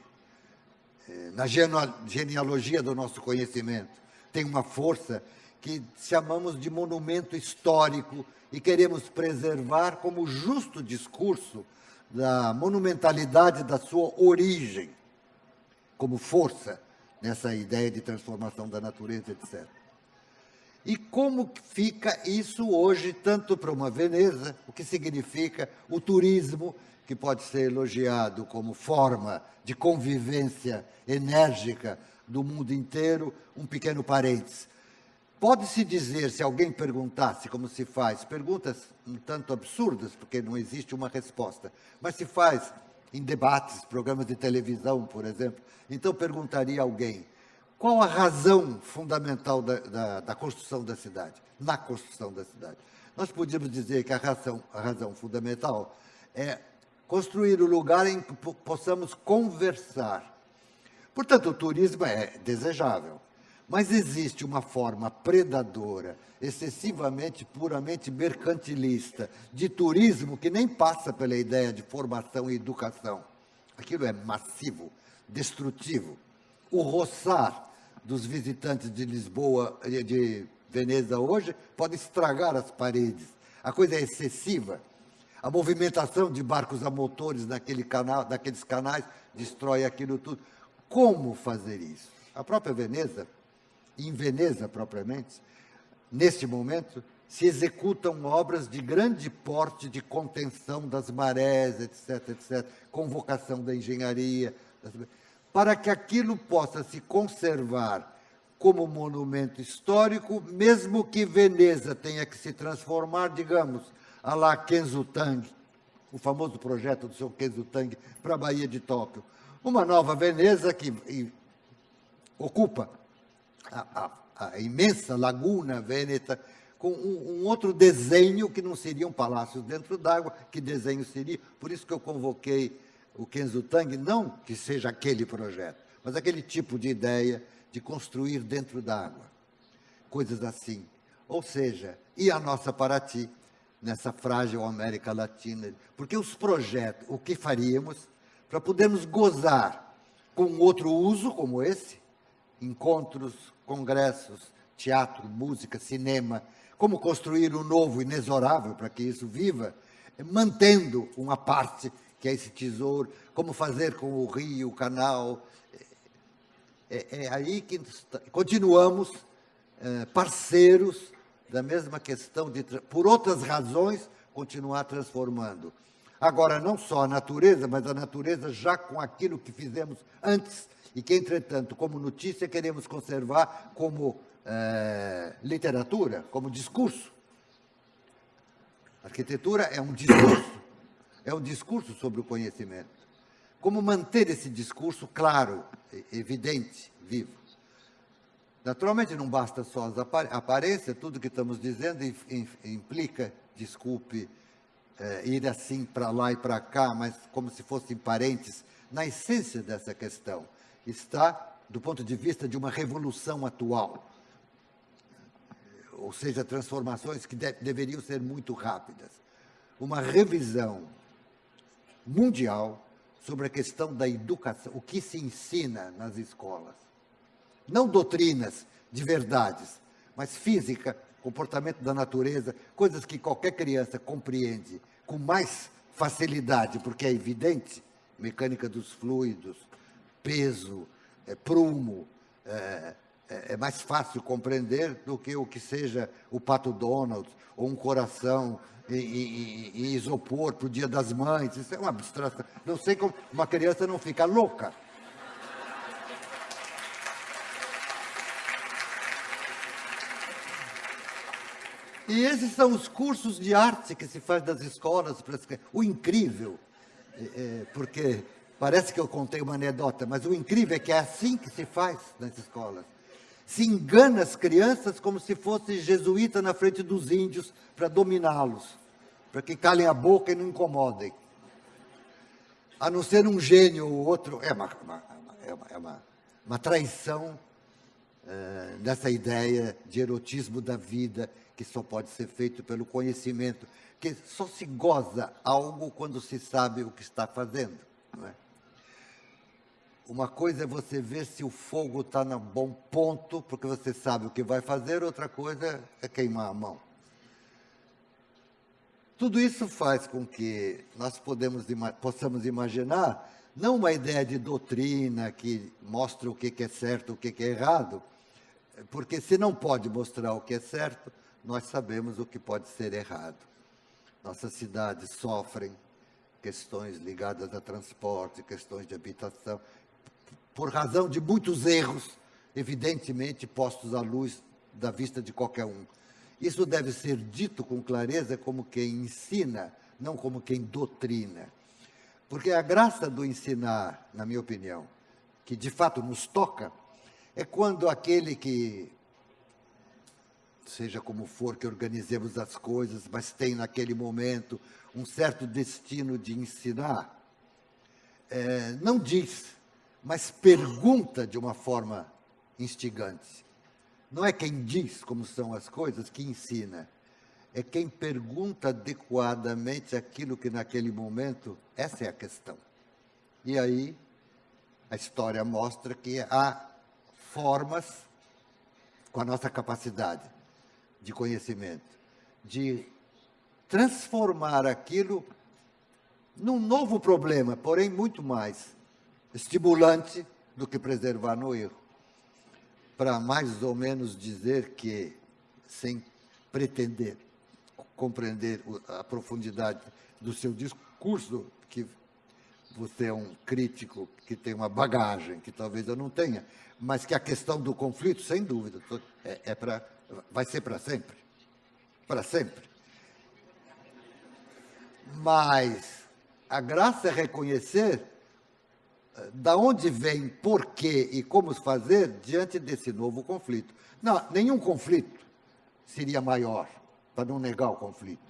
na genealogia do nosso conhecimento, tem uma força que chamamos de monumento histórico e queremos preservar como justo discurso da monumentalidade da sua origem, como força nessa ideia de transformação da natureza, etc. E como fica isso hoje, tanto para uma Veneza, o que significa o turismo, que pode ser elogiado como forma de convivência enérgica do mundo inteiro, um pequeno parênteses. Pode-se dizer, se alguém perguntasse como se faz, perguntas um tanto absurdas, porque não existe uma resposta, mas se faz em debates, programas de televisão, por exemplo, então perguntaria a alguém, qual a razão fundamental da construção da cidade, na construção da cidade? Nós podíamos dizer que a razão fundamental é construir o lugar em que possamos conversar. Portanto, o turismo é desejável, mas existe uma forma predadora, excessivamente, puramente mercantilista, de turismo que nem passa pela ideia de formação e educação. Aquilo é massivo, destrutivo. O roçar dos visitantes de Lisboa, de Veneza hoje, pode estragar as paredes. A coisa é excessiva. A movimentação de barcos a motores naqueles canais destrói aquilo tudo. Como fazer isso? A própria Veneza, em Veneza propriamente, neste momento, se executam obras de grande porte de contenção das marés, etc., etc., convocação da engenharia, para que aquilo possa se conservar como monumento histórico, mesmo que Veneza tenha que se transformar, digamos, à la Kensutang, o famoso projeto do seu Kensutang para a Baía de Tóquio. Uma nova Veneza que ocupa a imensa laguna vêneta, com um outro desenho que não seriam palácios dentro d'água. Que desenho seria? Por isso que eu convoquei o Kensutang, não que seja aquele projeto, mas aquele tipo de ideia de construir dentro d'água. Coisas assim. Ou seja, e a nossa Paraty, nessa frágil América Latina. Porque os projetos, o que faríamos para podermos gozar com outro uso como esse, encontros, congressos, teatro, música, cinema, como construir um novo inexorável para que isso viva, mantendo uma parte que é esse tesouro, como fazer com o rio, o canal. É aí que continuamos parceiros da mesma questão de, por outras razões, continuar transformando. Agora, não só a natureza, mas a natureza já com aquilo que fizemos antes, e que, entretanto, como notícia, queremos conservar como literatura, como discurso. A arquitetura é um discurso sobre o conhecimento. Como manter esse discurso claro, evidente, vivo? Naturalmente, não basta só a aparência, tudo que estamos dizendo implica, desculpe, ir assim para lá e para cá, mas como se fossem parentes, na essência dessa questão, está do ponto de vista de uma revolução atual, ou seja, transformações que deveriam ser muito rápidas. Uma revisão mundial sobre a questão da educação, o que se ensina nas escolas. Não doutrinas de verdades, mas física, comportamento da natureza, coisas que qualquer criança compreende com mais facilidade, porque é evidente, mecânica dos fluidos, peso, prumo, é mais fácil compreender do que o que seja o Pato Donald, ou um coração em isopor para o Dia das Mães. Isso é uma abstração. Não sei como uma criança não fica louca. E esses são os cursos de arte que se faz das escolas. O incrível, porque parece que eu contei uma anedota, mas o incrível é que é assim que se faz nas escolas. Se engana as crianças como se fosse jesuíta na frente dos índios para dominá-los, para que calem a boca e não incomodem. A não ser um gênio ou outro, é uma traição dessa ideia de erotismo da vida, que só pode ser feito pelo conhecimento, que só se goza algo quando se sabe o que está fazendo. Não é? Uma coisa é você ver se o fogo está no bom ponto, porque você sabe o que vai fazer, outra coisa é queimar a mão. Tudo isso faz com que nós possamos imaginar, não uma ideia de doutrina que mostra o que é certo, o que é errado, porque se não pode mostrar o que é certo, nós sabemos o que pode ser errado. Nossas cidades sofrem questões ligadas a transporte, questões de habitação, por razão de muitos erros, evidentemente postos à luz da vista de qualquer um. Isso deve ser dito com clareza como quem ensina, não como quem doutrina. Porque a graça do ensinar, na minha opinião, que de fato nos toca, é quando aquele que, seja como for que organizemos as coisas, mas tem naquele momento um certo destino de ensinar, não diz, mas pergunta de uma forma instigante. Não é quem diz como são as coisas que ensina, é quem pergunta adequadamente aquilo que naquele momento, essa é a questão. E aí, a história mostra que há formas, com a nossa capacidade de conhecimento, de transformar aquilo num novo problema, porém muito mais estimulante do que preservar no erro. Para mais ou menos dizer que, sem pretender compreender a profundidade do seu discurso, que você é um crítico que tem uma bagagem que talvez eu não tenha, mas que a questão do conflito, sem dúvida, vai ser para sempre. Para sempre. Mas a graça é reconhecer da onde vem, por quê e como fazer diante desse novo conflito. Não, nenhum conflito seria maior, para não negar o conflito,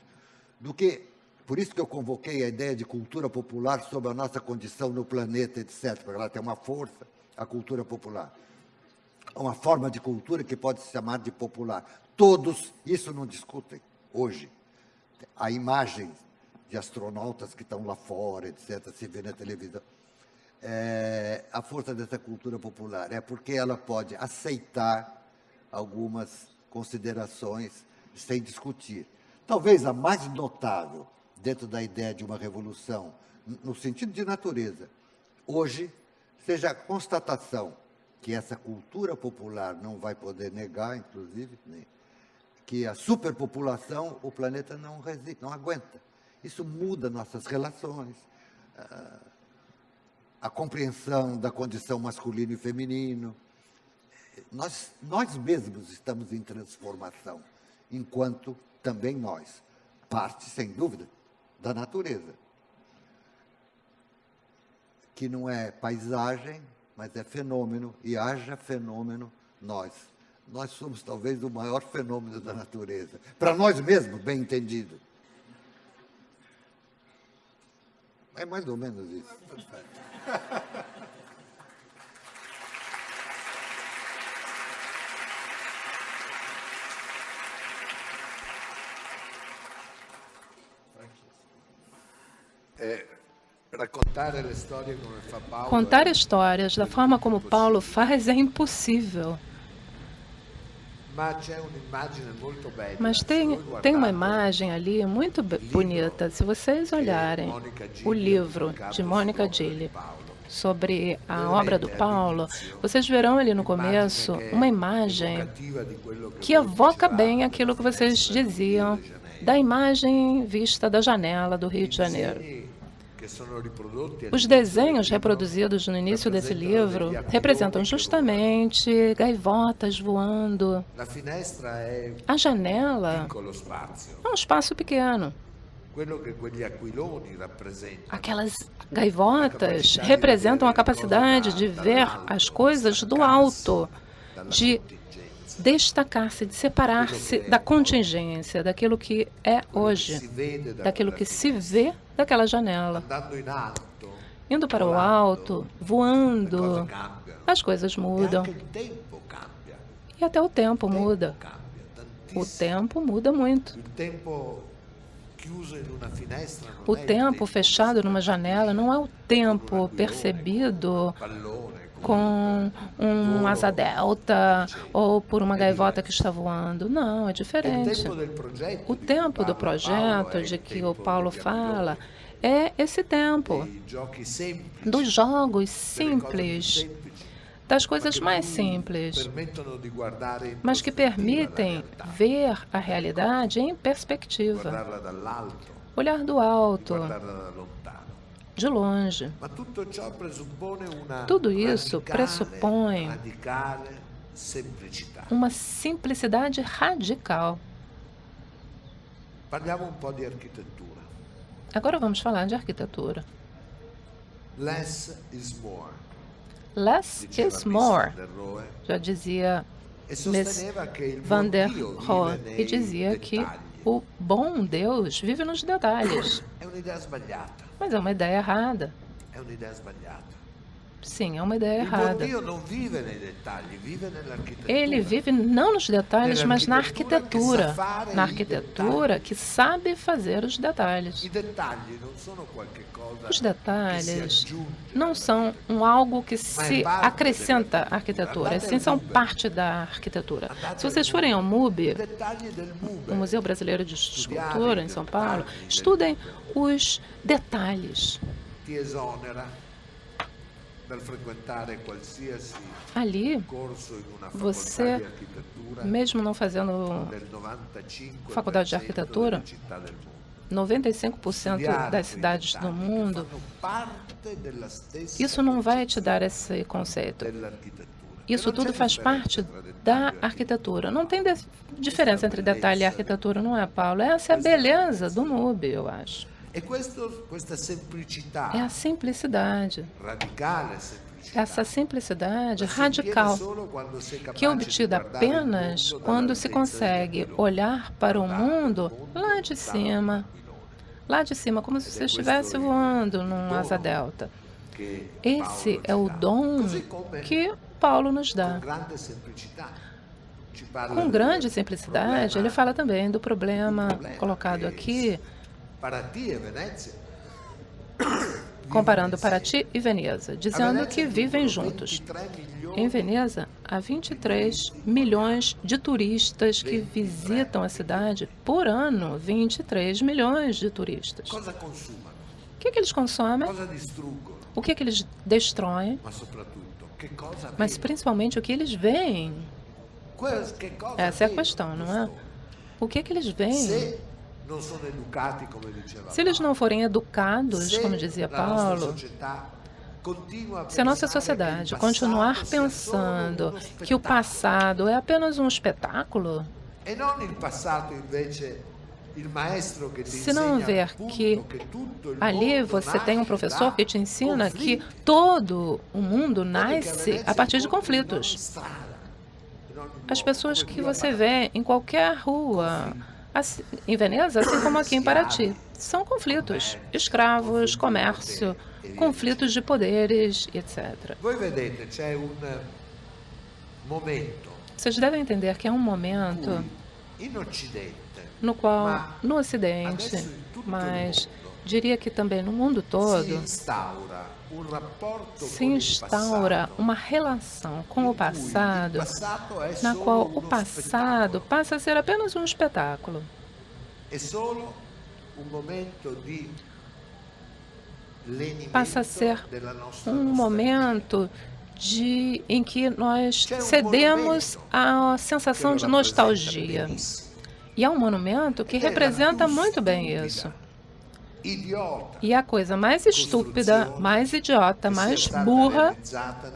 do que, por isso que eu convoquei a ideia de cultura popular sobre a nossa condição no planeta, etc., porque ela tem uma força, a cultura popular. Uma forma de cultura que pode se chamar de popular. Todos, isso não discutem hoje. A imagem de astronautas que estão lá fora, etc., se vê na televisão. A força dessa cultura popular é porque ela pode aceitar algumas considerações sem discutir. Talvez a mais notável, dentro da ideia de uma revolução, no sentido de natureza, hoje, seja a constatação que essa cultura popular não vai poder negar, inclusive, que a superpopulação, o planeta não resiste, não aguenta. Isso muda nossas relações, a compreensão da condição masculino e feminino. Nós mesmos estamos em transformação, enquanto também nós, parte, sem dúvida, da natureza, que não é paisagem, mas é fenômeno, e haja fenômeno nós. Nós somos talvez o maior fenômeno da natureza, para nós mesmos, bem entendido. É mais ou menos isso. Raccontare le storie come fa Paolo Contar histórias da forma como Paulo faz é impossível. ma c'è un'immagine molto bella. Mas Se tem voi uma guardate imagem ali muito bonita. Se vocês olharem o livro de Mônica Gilli sobre a obra do Paulo, vocês verão ali no começo uma imagem evocativa di quello que voi evoca dicevate, bem aquilo que vocês diziam da imagem vista da janela do Rio de Janeiro. che sono riprodotti Os desenhos reproduzidos no início desse livro representam justamente gaivotas voando. La finestra è A un janela piccolo spazio, é um espaço pequeno. quello che quegli aquiloni rappresentano. Aquelas gaivotas representam a capacidade de ver as coisas do alto, de destacar-se, de separar-se da contingência, daquilo que é hoje, Si vede da daquilo que se vê daquela janela. andando in alto, Indo para o alto, cosa voando, cambia. as coisas E mudam. anche il tempo cambia. E até o tempo muda. Cambia O tantissimo. tempo muda muito. Il tempo chiuso in una finestra non O è il tempo fechado numa janela não é o tempo percebido pallone, com asa delta ou por uma gaivota que está voando. Não, é il diferente. tempo del progetto O di cui tempo do parla Paolo projeto è de il que o tempo Paulo degli fala aquiloni, é esse tempo dei giochi semplici, dos jogos delle cose più simples, semplici, das coisas che mais più simples, permettono di guardare in mas que prospettiva la permitem realtà, ver a realidade em perspectiva. guardarla dall'alto, Olhar do alto, guardarla da lontano. de longe. Ma tutto ciò presuppone una Tudo isso pressupõe radicale semplicità. uma simplicidade radical. Parliamo un po' di architettura. Agora vamos falar de arquitetura. Less is more, Less diceva is Miss more, van der Rohe, já dizia e Miss sosteneva che il Van buon der Dio Rohe, vive e nei dizia que dettagli. o bom Deus vive nos detalhes. È un'idea sbagliata, Mas é uma ideia errada. è un'idea sbagliata. Sim, é uma ideia Il buon errada. Dio non vive nei dettagli, vive nell'architettura. Ele vive não nos detalhes, mas na arquitetura. Na arquitetura que sabe fazer os detalhes. I dettagli non sono qualche cosa Os che si detalhes aggiunge não são algo que se acrescenta à arquitetura, sim são parte da arquitetura. Se vocês forem ao MUBI, I dettagli del o Mube. Museu Brasileiro de Escultura, em São Paulo, estudem os detalhes. Ti esonera dal frequentare qualsiasi Ali, corso in una facoltà você, di architettura mesmo não fazendo del 95% faculdade de arquitetura, delle città del mondo. 95% das cidades do mundo, isso não vai te dar esse conceito. Isso tudo faz parte da arquitetura. Não tem diferença entre detalhe e arquitetura, não é, Paulo? Essa é a beleza do MUBI, eu acho. E questa semplicità, É a simplicidade. radicale semplicità, Essa simplicidade si ottiene radical, solo quando sei capace que é di obtida guardare il apenas mondo quando se dall'altezza consegue degli olhar para o mundo lá de dall'alto cima. Lá de cima, como se você estivesse voando num asa delta. che Esse Paolo é o ci dà. dom Così come que Paulo nos con dá. grande semplicità ci parla Com del grande simplicidade, problema ele fala também do problema colocado aqui, Paraty e Venezia. comparando Paraty e Veneza, dizendo que vivem juntos. 23 milioni Em Veneza, há 23 milhões de turistas que visitam a cidade por ano. 23 milhões de turistas. cosa consumano, O que eles consomem? cosa distruggono, O que eles destroem? ma soprattutto che cosa Mas vedono. principalmente o que eles veem. Che cosa Essa é a vedono questão, não é? quest'uomo? O que eles veem? Se non sono educati, come diceva Se eles não Paolo, forem educados, se como dizia la nostra Paulo, società continua a se a nossa pensare sociedade che il continuar passato sia pensando solo uno que o spettacolo, passado é apenas um espetáculo, e non il passato invece il maestro che ti se não insegna ver appunto que che tutto il ali mondo você tem um nasce professor da que te ensina que conflitti. todo o mundo Guarda che a nasce Venezia a partir de incontri in ogni conflitos. strada, in ogni As luogo, pessoas come que qui a você Paraty. vê em qualquer rua, em Veneza, assim como aqui em Paraty, são conflitos, escravos, comércio, conflitos de poderes, etc. Voi vedete, c'è un momento Vocês devem entender que é um momento in Occidente, no qual, no Ocidente, adesso in tutto il mas mondo, diria que também no mundo si todo instaura un rapporto se con il instaura passato, uma relação com o in cui il passado, passato è na solo qual o uno passado spettacolo, passa a ser apenas um espetáculo. è solo un momento di Passa a ser lenimento della nostra um nostalgia. momento em que nós cedemos à sensação de nostalgia. E é um monumento que representa muito bem isso. Idiota E a coisa mais estúpida, mais idiota, mais burra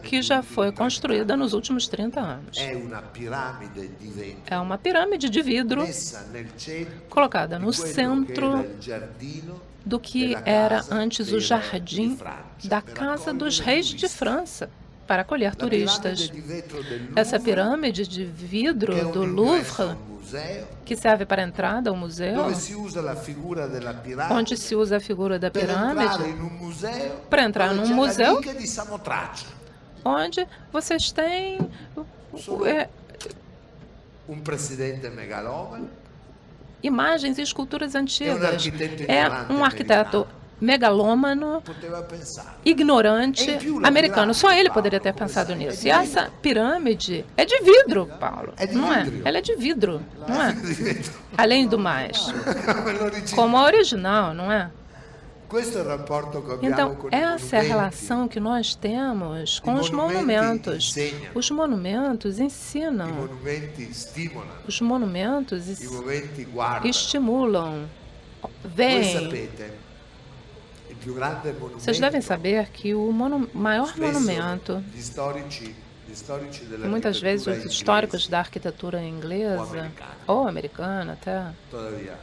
que já foi construída nos últimos 30 anos. è una piramide di vetro É uma pirâmide de vidro messa nel centro colocada no di quello che centro era il giardino do que della era casa antes dei o re jardim di Francia, da per Casa dos accogliere Reis de turisti. França, para acolher La turistas. piramide di vetro del Essa Louvre, pirâmide de che è vidro un do ingresso Louvre, al museo, que serve para a entrada ao museu, dove si usa la figura della piramide onde se usa a figura da per entrare pirâmide, in un museo Para entrar dove num c'è la museu, diga di Samotracia, onde vocês têm un presidente megalomane, imagens e esculturas antigas. arquiteto É ignorante um arquiteto megalômano, poteva pensare. ignorante, Em più, la americano. pirâmide, Só ele Paulo, poderia ter come pensado sai, nisso. é de E essa pirâmide é de vidro, Paulo. É de Não é? vidro. Ela é de vidro, não é? Di vetro. Além do mais. L'originale. Como a original, não é? Questo è il rapporto che abbiamo Então, con i essa é a monumenti. relação que nós temos com os monumenti monumentos. ensinam. Os monumentos I ensinam. monumenti stimolano, Os monumentos i monumenti guardano. estimulam. Voi Vêm. sapete, il più grande monumento, Vocês devem saber que o maior spesso monumento, gli storici della muitas vezes architettura os históricos inglesi, da arquitetura inglesa, americana. ou americana até, tuttavia,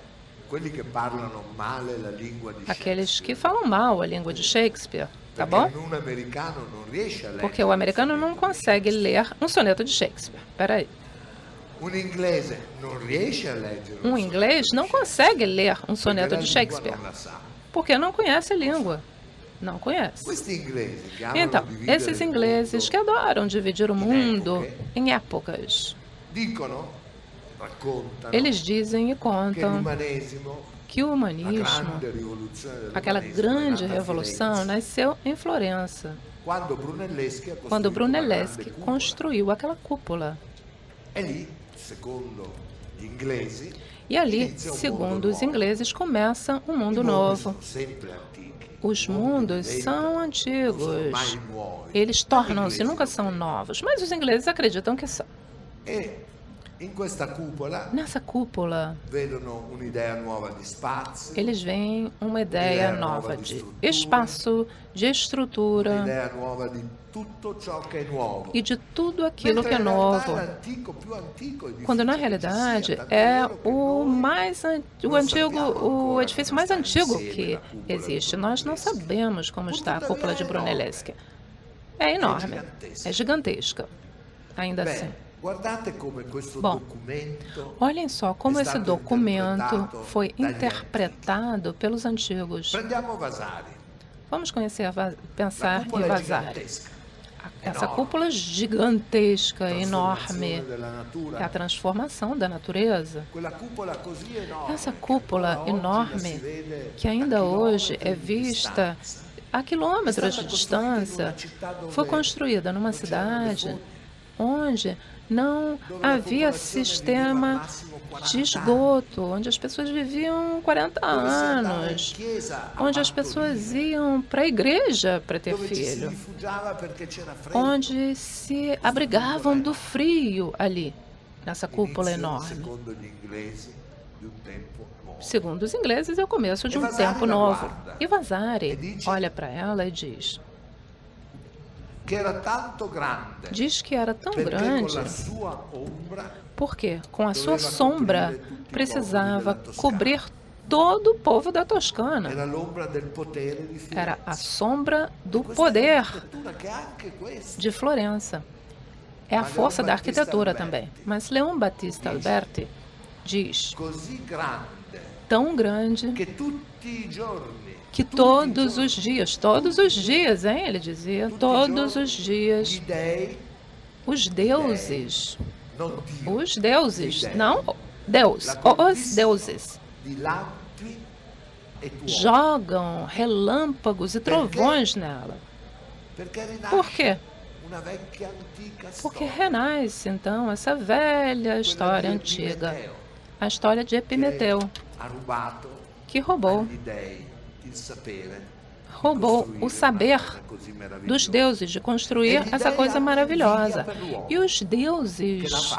quelli che parlano male la lingua di aqueles que Shakespeare, falam mal a língua de Shakespeare, tá bom? perché un americano non riesce a leggere, Porque o americano não consegue ler um soneto de Shakespeare. Peraí. un inglese non riesce a leggere Um inglês não consegue ler um perché soneto la de lingua Shakespeare, non la sa. porque não conhece a língua. Não conhece. Questi inglesi che amano Então, dividere esses il ingleses que mondo adoram dividir o mundo époche, em épocas, raccontano eles dizem e che contam l'umanesimo, que o la humanismo, grande rivoluzione aquela dell'umanesimo, grande è nata a revolução, Firenze, nasceu em Florença, quando Brunelleschi ha quando costruito una Brunelleschi grande cupola. construiu aquela cúpula. E lì, secondo gli inglesi, E ali, inizia um segundo mundo os nuovo. ingleses, começa um mundo I mondi novo. sono sempre antichi. Os I mondi mundos diventano, são non sono antigos. mai nuovi. Eles Gli tornam-se, inglesi nunca lo são credono. novos, mas os ingleses acreditam que são. E in questa cupola Nessa cúpula, vedono un'idea nuova di spazio, eles veem uma ideia Ideia nova nova de de estrutura. espaço, de estrutura un'idea nuova di tutto ciò che è nuovo. e de tudo aquilo que é Mentre in realtà novo. l'antico più antico è Quando na difficile che ci realidade sia, tanto é vero che o noi mais o não antigo, sappiamo o ancora edifício come mais sta antigo insieme que la cupola di existe. Nós não Brunelleschi. sabemos como está a cúpula de Tuttavia é Brunelleschi. É enorme, gigantesca. é gigantesca. Ainda assim. Beh, guardate come questo Bom, documento Olhem só como é esse stato documento interpretato foi dagli interpretado pelos antigos. Prendiamo Vasari. Vamos conhecer, La pensar em cupola è Vasari. gigantesca. Essa enorme. cúpula gigantesca, Trasformazione enorme, della natura. é a transformação da natureza. Quella cupola così enorme. Essa che cúpula ancora oggi la enorme, si vede que a ainda hoje chilometri é di vista distanza. a quilômetros de È stata costruita in distância, una città dove foi construída numa non c'erano le cidade fonti, onde não dove la havia popolazione viveva sistema massimo 40 de anni. esgoto, onde as pessoas viviam 40 Dove si andava in anos, chiesa a onde as partorire, pessoas iam para a igreja para ter dove ci si filho, rifugiava perché c'era freddo. onde se abrigavam do frio ali, nessa cúpula Inizio, enorme. secondo gli inglesi, di un tempo nuovo. Segundo os ingleses, é o começo de E um Vasari tempo la novo. guarda. E Vasari E dice- olha para ela e diz: Che era tanto grande diz que era tão perché grande con la sua ombra porque, com a sua doveva sombra, coprire tutti i precisava popoli della Toscana. cobrir todo o povo da Toscana. era l'ombra del potere di Firenze. Era a sombra do Questa è poder l'architettura che anche questa de Florença. É a Mas força Leon da Battista arquitetura Alberti também. Mas Leon Battista diz- Alberti diz: così grande tão grande che tutti i giorni que tutti i todos giorni, os dias, hein? Ele dizia, tutti i todos giorni os dias, gli dei, os deuses, non Dio, os deuses, gli dei, não Deus, la os conquista deuses, di Lampi jogam relâmpagos e trovões nela. Por quê? Porque renasce, então, essa velha história antiga, a história de Epimeteu, que roubou o saber dos deuses de construir essa coisa maravilhosa. E os deuses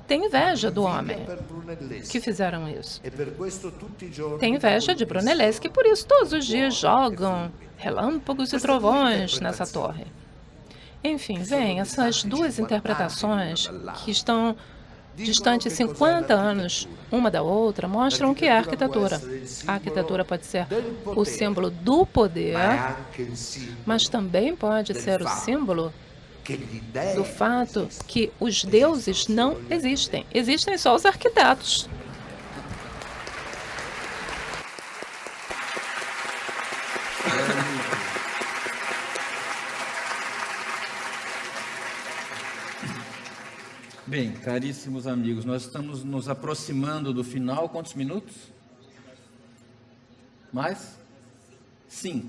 têm inveja do homem que fizeram isso. Tem inveja de Brunelleschi, por isso todos os dias jogam relâmpagos e trovões nessa torre. Enfim, vem essas duas interpretações que estão distantes 50 anos uma da outra, mostram o que é a arquitetura. A arquitetura pode ser o símbolo do poder, mas também pode ser o símbolo do fato que os deuses não existem. Existem só os arquitetos. Bem, caríssimos amigos, nós estamos nos aproximando do final. Quantos minutos? Mais? 5.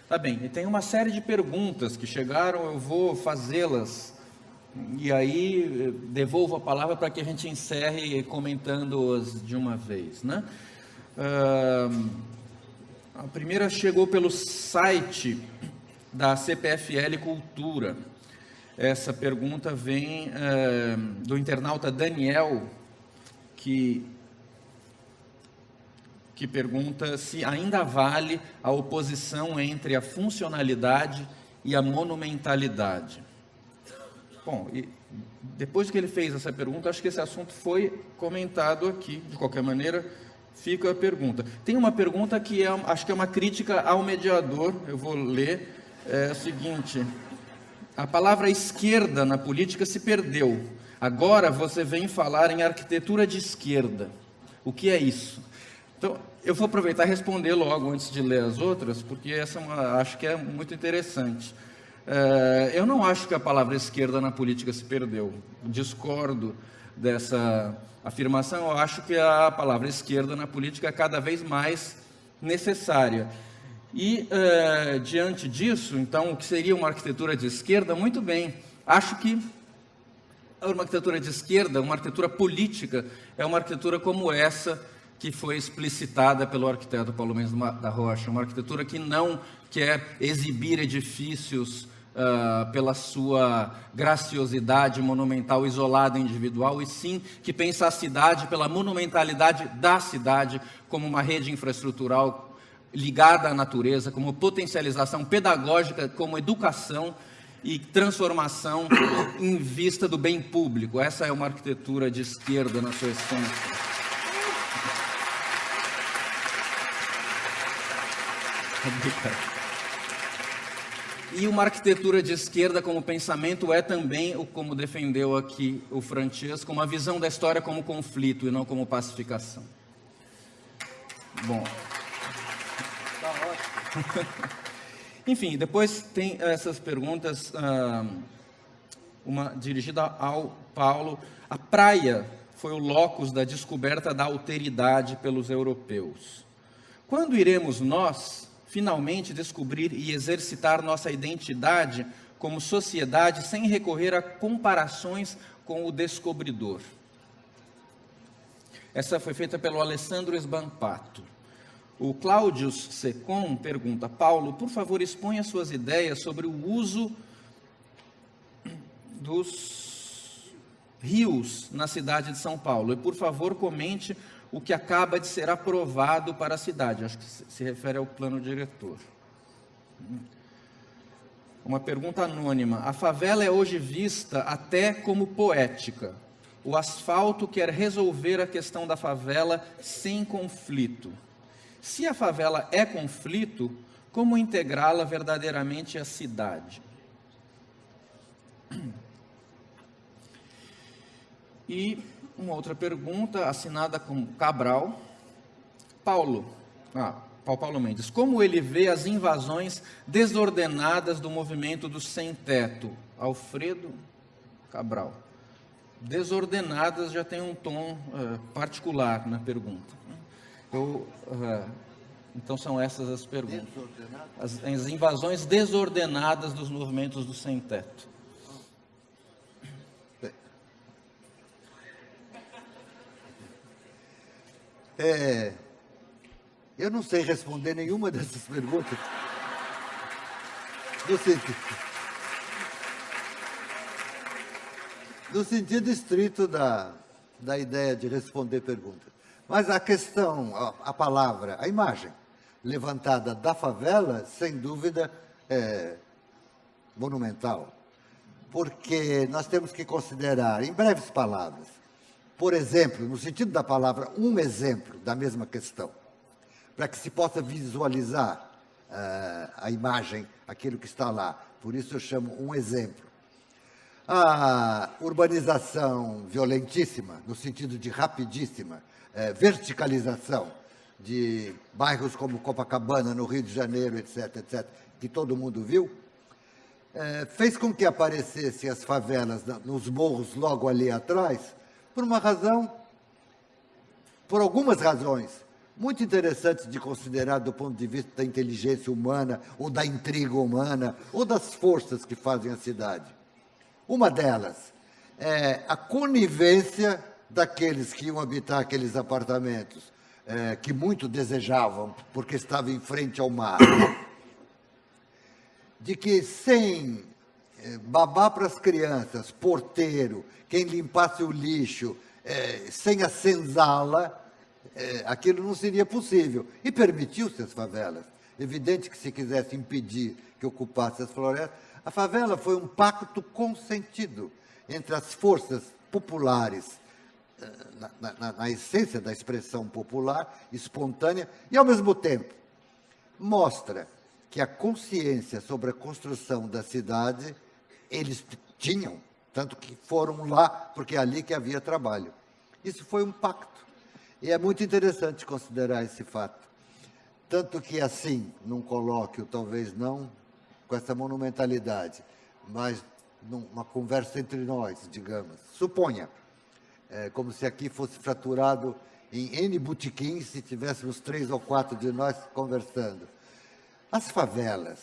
Tá bem, e tem uma série de perguntas que chegaram, eu vou fazê-las e aí devolvo a palavra para que a gente encerre comentando-as de uma vez, né? A primeira chegou pelo site da CPFL Cultura. Essa pergunta vem do internauta Daniel, que pergunta se ainda vale a oposição entre a funcionalidade e a monumentalidade. Bom, e depois que ele fez essa pergunta, acho que esse assunto foi comentado aqui. De qualquer maneira, fica a pergunta. Tem uma pergunta que acho que é uma crítica ao mediador, eu vou ler, é o seguinte: a palavra esquerda na política se perdeu. Agora você vem falar em arquitetura de esquerda. O que é isso? Então, eu vou aproveitar e responder logo antes de ler as outras, porque essa acho que é muito interessante. Eu não acho que a palavra esquerda na política se perdeu. Discordo dessa afirmação. Eu acho que a palavra esquerda na política é cada vez mais necessária. E, diante disso, então, o que seria uma arquitetura de esquerda? Muito bem, acho que uma arquitetura de esquerda, uma arquitetura política, é uma arquitetura como essa que foi explicitada pelo arquiteto Paulo Mendes da Rocha, uma arquitetura que não quer exibir edifícios pela sua graciosidade monumental, isolada, individual, e sim que pensa a cidade pela monumentalidade da cidade, como uma rede infraestrutural ligada à natureza, como potencialização pedagógica, como educação e transformação em vista do bem público. Essa é uma arquitetura de esquerda na sua essência. E uma arquitetura de esquerda como pensamento é também, como defendeu aqui o Francesco, uma visão da história como conflito e não como pacificação. Bom. Tá ótimo. Enfim, depois tem essas perguntas, uma dirigida ao Paulo. A praia foi o locus da descoberta da alteridade pelos europeus. Quando iremos nós finalmente descobrir e exercitar nossa identidade como sociedade sem recorrer a comparações com o descobridor? Essa foi feita pelo Alessandro Sbampato. O Cláudius Secom pergunta: Paulo, por favor, exponha suas ideias sobre o uso dos rios na cidade de São Paulo. E, por favor, comente o que acaba de ser aprovado para a cidade. Acho que se refere ao plano diretor. Uma pergunta anônima. A favela é hoje vista até como poética. O asfalto quer resolver a questão da favela sem conflito. Se a favela é conflito, como integrá-la verdadeiramente à cidade? E uma outra pergunta, assinada com Cabral. Paulo Mendes, como ele vê as invasões desordenadas do movimento do sem-teto? Alfredo Cabral. Desordenadas já tem um tom particular na pergunta. Eu Então, são essas as perguntas. As invasões desordenadas dos movimentos do sem-teto. Eu não sei responder nenhuma dessas perguntas. No sentido estrito da ideia de responder perguntas. Mas a questão, a palavra, a imagem levantada da favela, sem dúvida, é monumental. Porque nós temos que considerar, em breves palavras, por exemplo, no sentido da palavra, um exemplo da mesma questão, para que se possa visualizar a imagem, aquilo que está lá. Por isso eu chamo um exemplo. A urbanização violentíssima, no sentido de rapidíssima, verticalização de bairros como Copacabana, no Rio de Janeiro, etc., etc., que todo mundo viu, fez com que aparecessem as favelas nos morros logo ali atrás, por algumas razões, muito interessantes de considerar do ponto de vista da inteligência humana, ou da intriga humana, ou das forças que fazem a cidade. Uma delas é a conivência daqueles que iam habitar aqueles apartamentos, que muito desejavam, porque estavam em frente ao mar, de que sem babá para as crianças, porteiro, quem limpasse o lixo, sem a senzala, aquilo não seria possível. E permitiu-se as favelas. Evidente que se quisesse impedir que ocupasse as florestas, a favela foi um pacto consentido entre as forças populares, na essência da expressão popular, espontânea, e, ao mesmo tempo, mostra que a consciência sobre a construção da cidade eles tinham, tanto que foram lá, porque é ali que havia trabalho. Isso foi um pacto. E é muito interessante considerar esse fato. Tanto que, assim, num colóquio, talvez não com essa monumentalidade, mas numa conversa entre nós, digamos, suponha, como se aqui fosse fraturado em N botequins, se tivéssemos 3 ou 4 de nós conversando. As favelas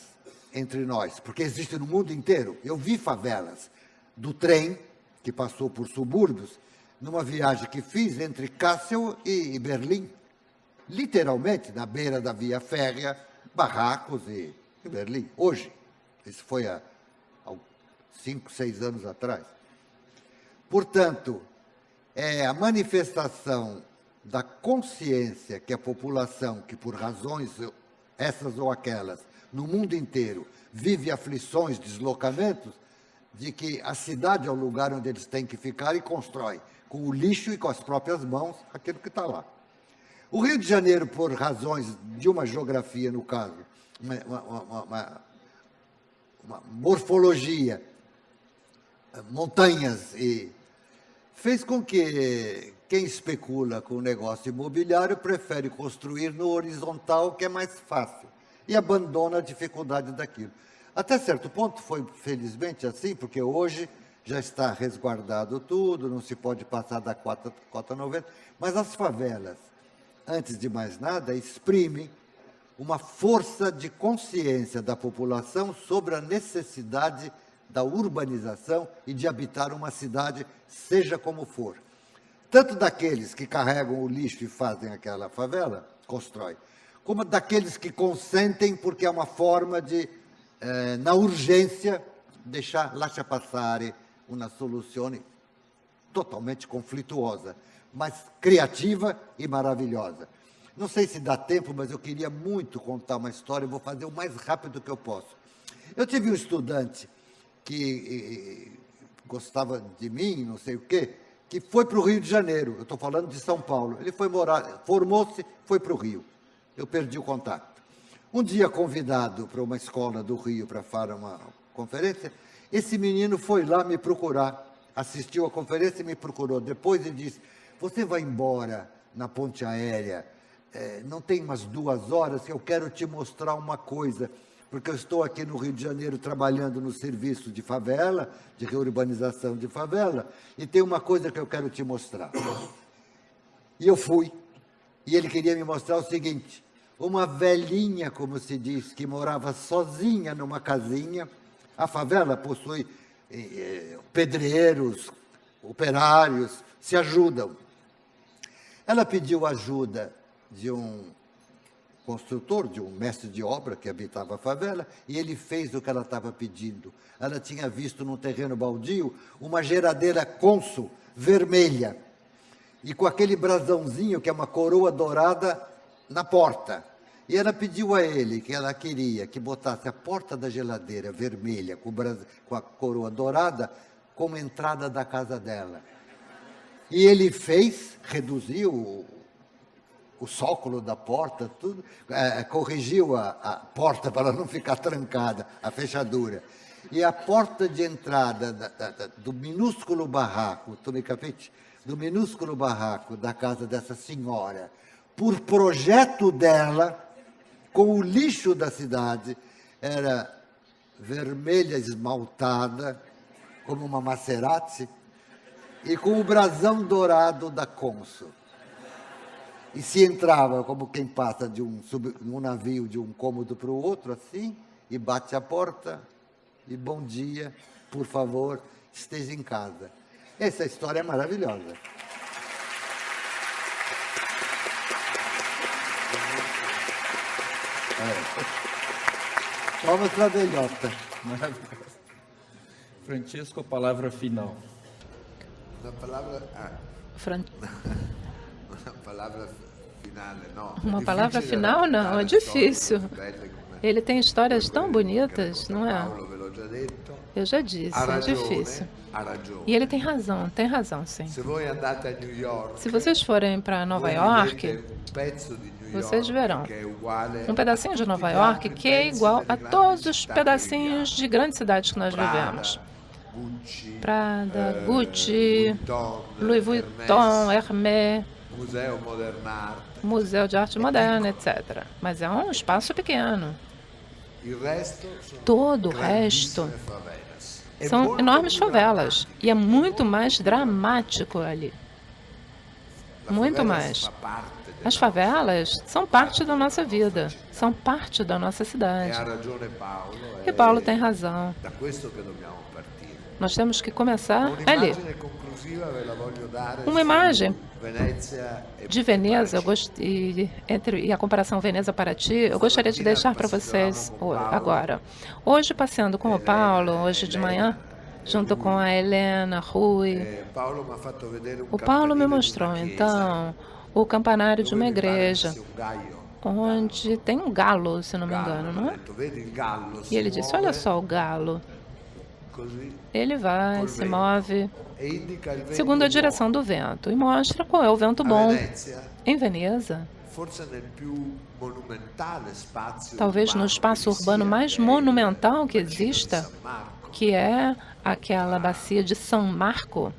entre nós, porque existe no mundo inteiro, eu vi favelas do trem, que passou por subúrbios, numa viagem que fiz entre Kassel e Berlim, literalmente na beira da via férrea, barracos e Berlim, hoje. Isso foi há 5, 6 anos atrás. Portanto, é a manifestação da consciência que a população, que por razões essas ou aquelas, no mundo inteiro, vive aflições, deslocamentos, de que a cidade é o lugar onde eles têm que ficar e constrói, com o lixo e com as próprias mãos, aquilo que está lá. O Rio de Janeiro, por razões de uma geografia, no caso, uma morfologia, montanhas, e fez com que quem especula com o negócio imobiliário prefere construir no horizontal, que é mais fácil, e abandona a dificuldade daquilo. Até certo ponto foi, felizmente, assim, porque hoje já está resguardado tudo, não se pode passar da cota 90, mas as favelas, antes de mais nada, exprimem uma força de consciência da população sobre a necessidade da urbanização e de habitar uma cidade, seja como for. Tanto daqueles que carregam o lixo e fazem aquela favela, constrói, como daqueles que consentem porque é uma forma de, na urgência, lascia passare uma solução totalmente conflituosa, mas criativa e maravilhosa. Não sei se dá tempo, mas eu queria muito contar uma história, eu vou fazer o mais rápido que eu posso. Eu tive um estudante que gostava de mim, não sei o quê, que foi para o Rio de Janeiro, eu estou falando de São Paulo. Ele foi morar, formou-se, foi para o Rio. Eu perdi o contato. Um dia, convidado para uma escola do Rio para fazer uma conferência, esse menino foi lá me procurar, assistiu à conferência e me procurou. Depois ele disse, você vai embora na ponte aérea, não tem umas 2 horas que eu quero te mostrar uma coisa, porque eu estou aqui no Rio de Janeiro trabalhando no serviço de favela, de reurbanização de favela, e tem uma coisa que eu quero te mostrar. E eu fui, e ele queria me mostrar o seguinte, uma velhinha, como se diz, que morava sozinha numa casinha. A favela possui pedreiros, operários, se ajudam. Ela pediu ajuda de um construtor, de um mestre de obra que habitava a favela, e ele fez o que ela estava pedindo. Ela tinha visto num terreno baldio uma geladeira Consul vermelha, e com aquele brasãozinho, que é uma coroa dourada, na porta. E ela pediu a ele que ela queria que botasse a porta da geladeira vermelha com a coroa dourada como entrada da casa dela. E ele fez, reduziu o sócolo da porta, tudo, corrigiu a porta para não ficar trancada, a fechadura. E a porta de entrada do minúsculo barraco, tu me capite? Do minúsculo barraco da casa dessa senhora, por projeto dela, com o lixo da cidade, era vermelha esmaltada, como uma Maserati, e com o brasão dourado da Consul. E se entrava como quem passa num navio de um cômodo para o outro, assim, e bate a porta, e bom dia, por favor, esteja em casa. Essa história é maravilhosa. Palmas para a velhota. Maravilhoso. Francesco, a palavra final. Una palavra, una palavra finale, no. Uma È palavra difficile final, não, é raccontare difícil. storie belle come Ele tem histórias tão quelle bonitas, che não é? Paolo, ve l'ho già detto. Eu já disse, Ha é ragione, difícil. ha ragione. E ele tem razão, sim. Se voi andate a New York, Se vocês forem para Nova voi York, vedete un pezzo di New vocês York verão che è uguale um pedacinho de a tutti Nova gli York altri que é pezzi igual a delle grandi todos os città che pedacinhos viviamo. de grandes cidades que nós vivemos. Prada, Gucci, Louis Vuitton, Hermès, Museo Modern Art. Museu de Arte Moderna, etc. Mas é um espaço pequeno. Il resto sono Todo o resto grandissime favelas. È são molto enormes più favelas. E é muito mais dramático ali. La Muito favela mais. fa parte della As favelas são parte da nossa vida, são parte da nossa E cidade. ha ragione Paolo. E Paulo tem razão. Da questo che dobbiamo partire. Nós temos que começar ali. Un'immagine conclusiva ve la voglio dare Uma imagem su Venezia e de Veneza, Paraty. e a comparação Veneza-Paraty, eu gostaria de deixar para vocês agora. Hoje, passeando com o Paulo, hoje de manhã, junto com a Helena, Rui, Paolo mi ha fatto vedere un o Paulo me campanile di mostrou, una chiesa então, o campanário de dove uma mi pare igreja, sia un gaio. onde tem um galo, se não me Gallo, engano, mi ha não é? detto, vedi il gallo, E si ele disse, muove olha só o galo, così ele vai, se move, e indica il vento segundo a direção do vento, e mostra qual é o vento bom. Venezia, Em Veneza, forse nel più monumentale spazio talvez no urbano espaço che vi urbano sia, mais che è monumental que il Bacino di exista, San Marco, que é aquela bacia de São Marco,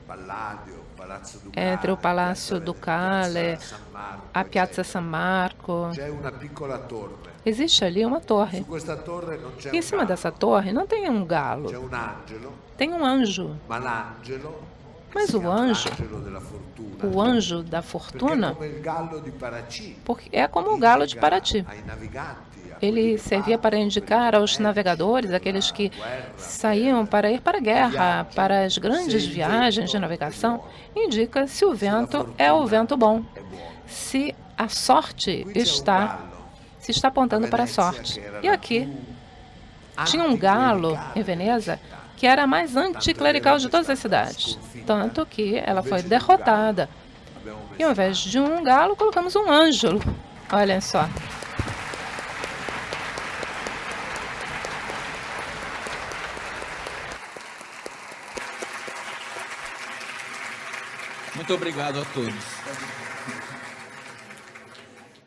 Palladio, Palazzo Ducale, entre o Palácio Piazza Ducale, San Marco, a Piazza eccetera. San Marco. C'è una piccola torre. Existe ali uma torre. Su questa torre non c'è E em un cima gallo, dessa torre não tem um c'è galo, un angelo, tem um anjo. ma l'angelo Mas si o chiama anjo, l'angelo della fortuna, o anjo da perché è fortuna, come il gallo di Paraty, porque é como o galo de indica Paraty. ai naviganti, a quelli Ele che servia partono para per indicar aos il navegadores, commercio, aqueles que la guerra, saíam para ir para a guerra, para as grandes viagens de navegação, indica se o vento é o vento bom, è buono. se a sorte Qui c'è un está, gallo, se está apontando para a sorte. E aqui tinha um galo em Veneza que era a mais anticlerical de todas as cidades, tanto que ela foi derrotada. abbiamo E ao messo invés de um galo, colocamos um ângelo. Olhem só. Muito obrigado a todos.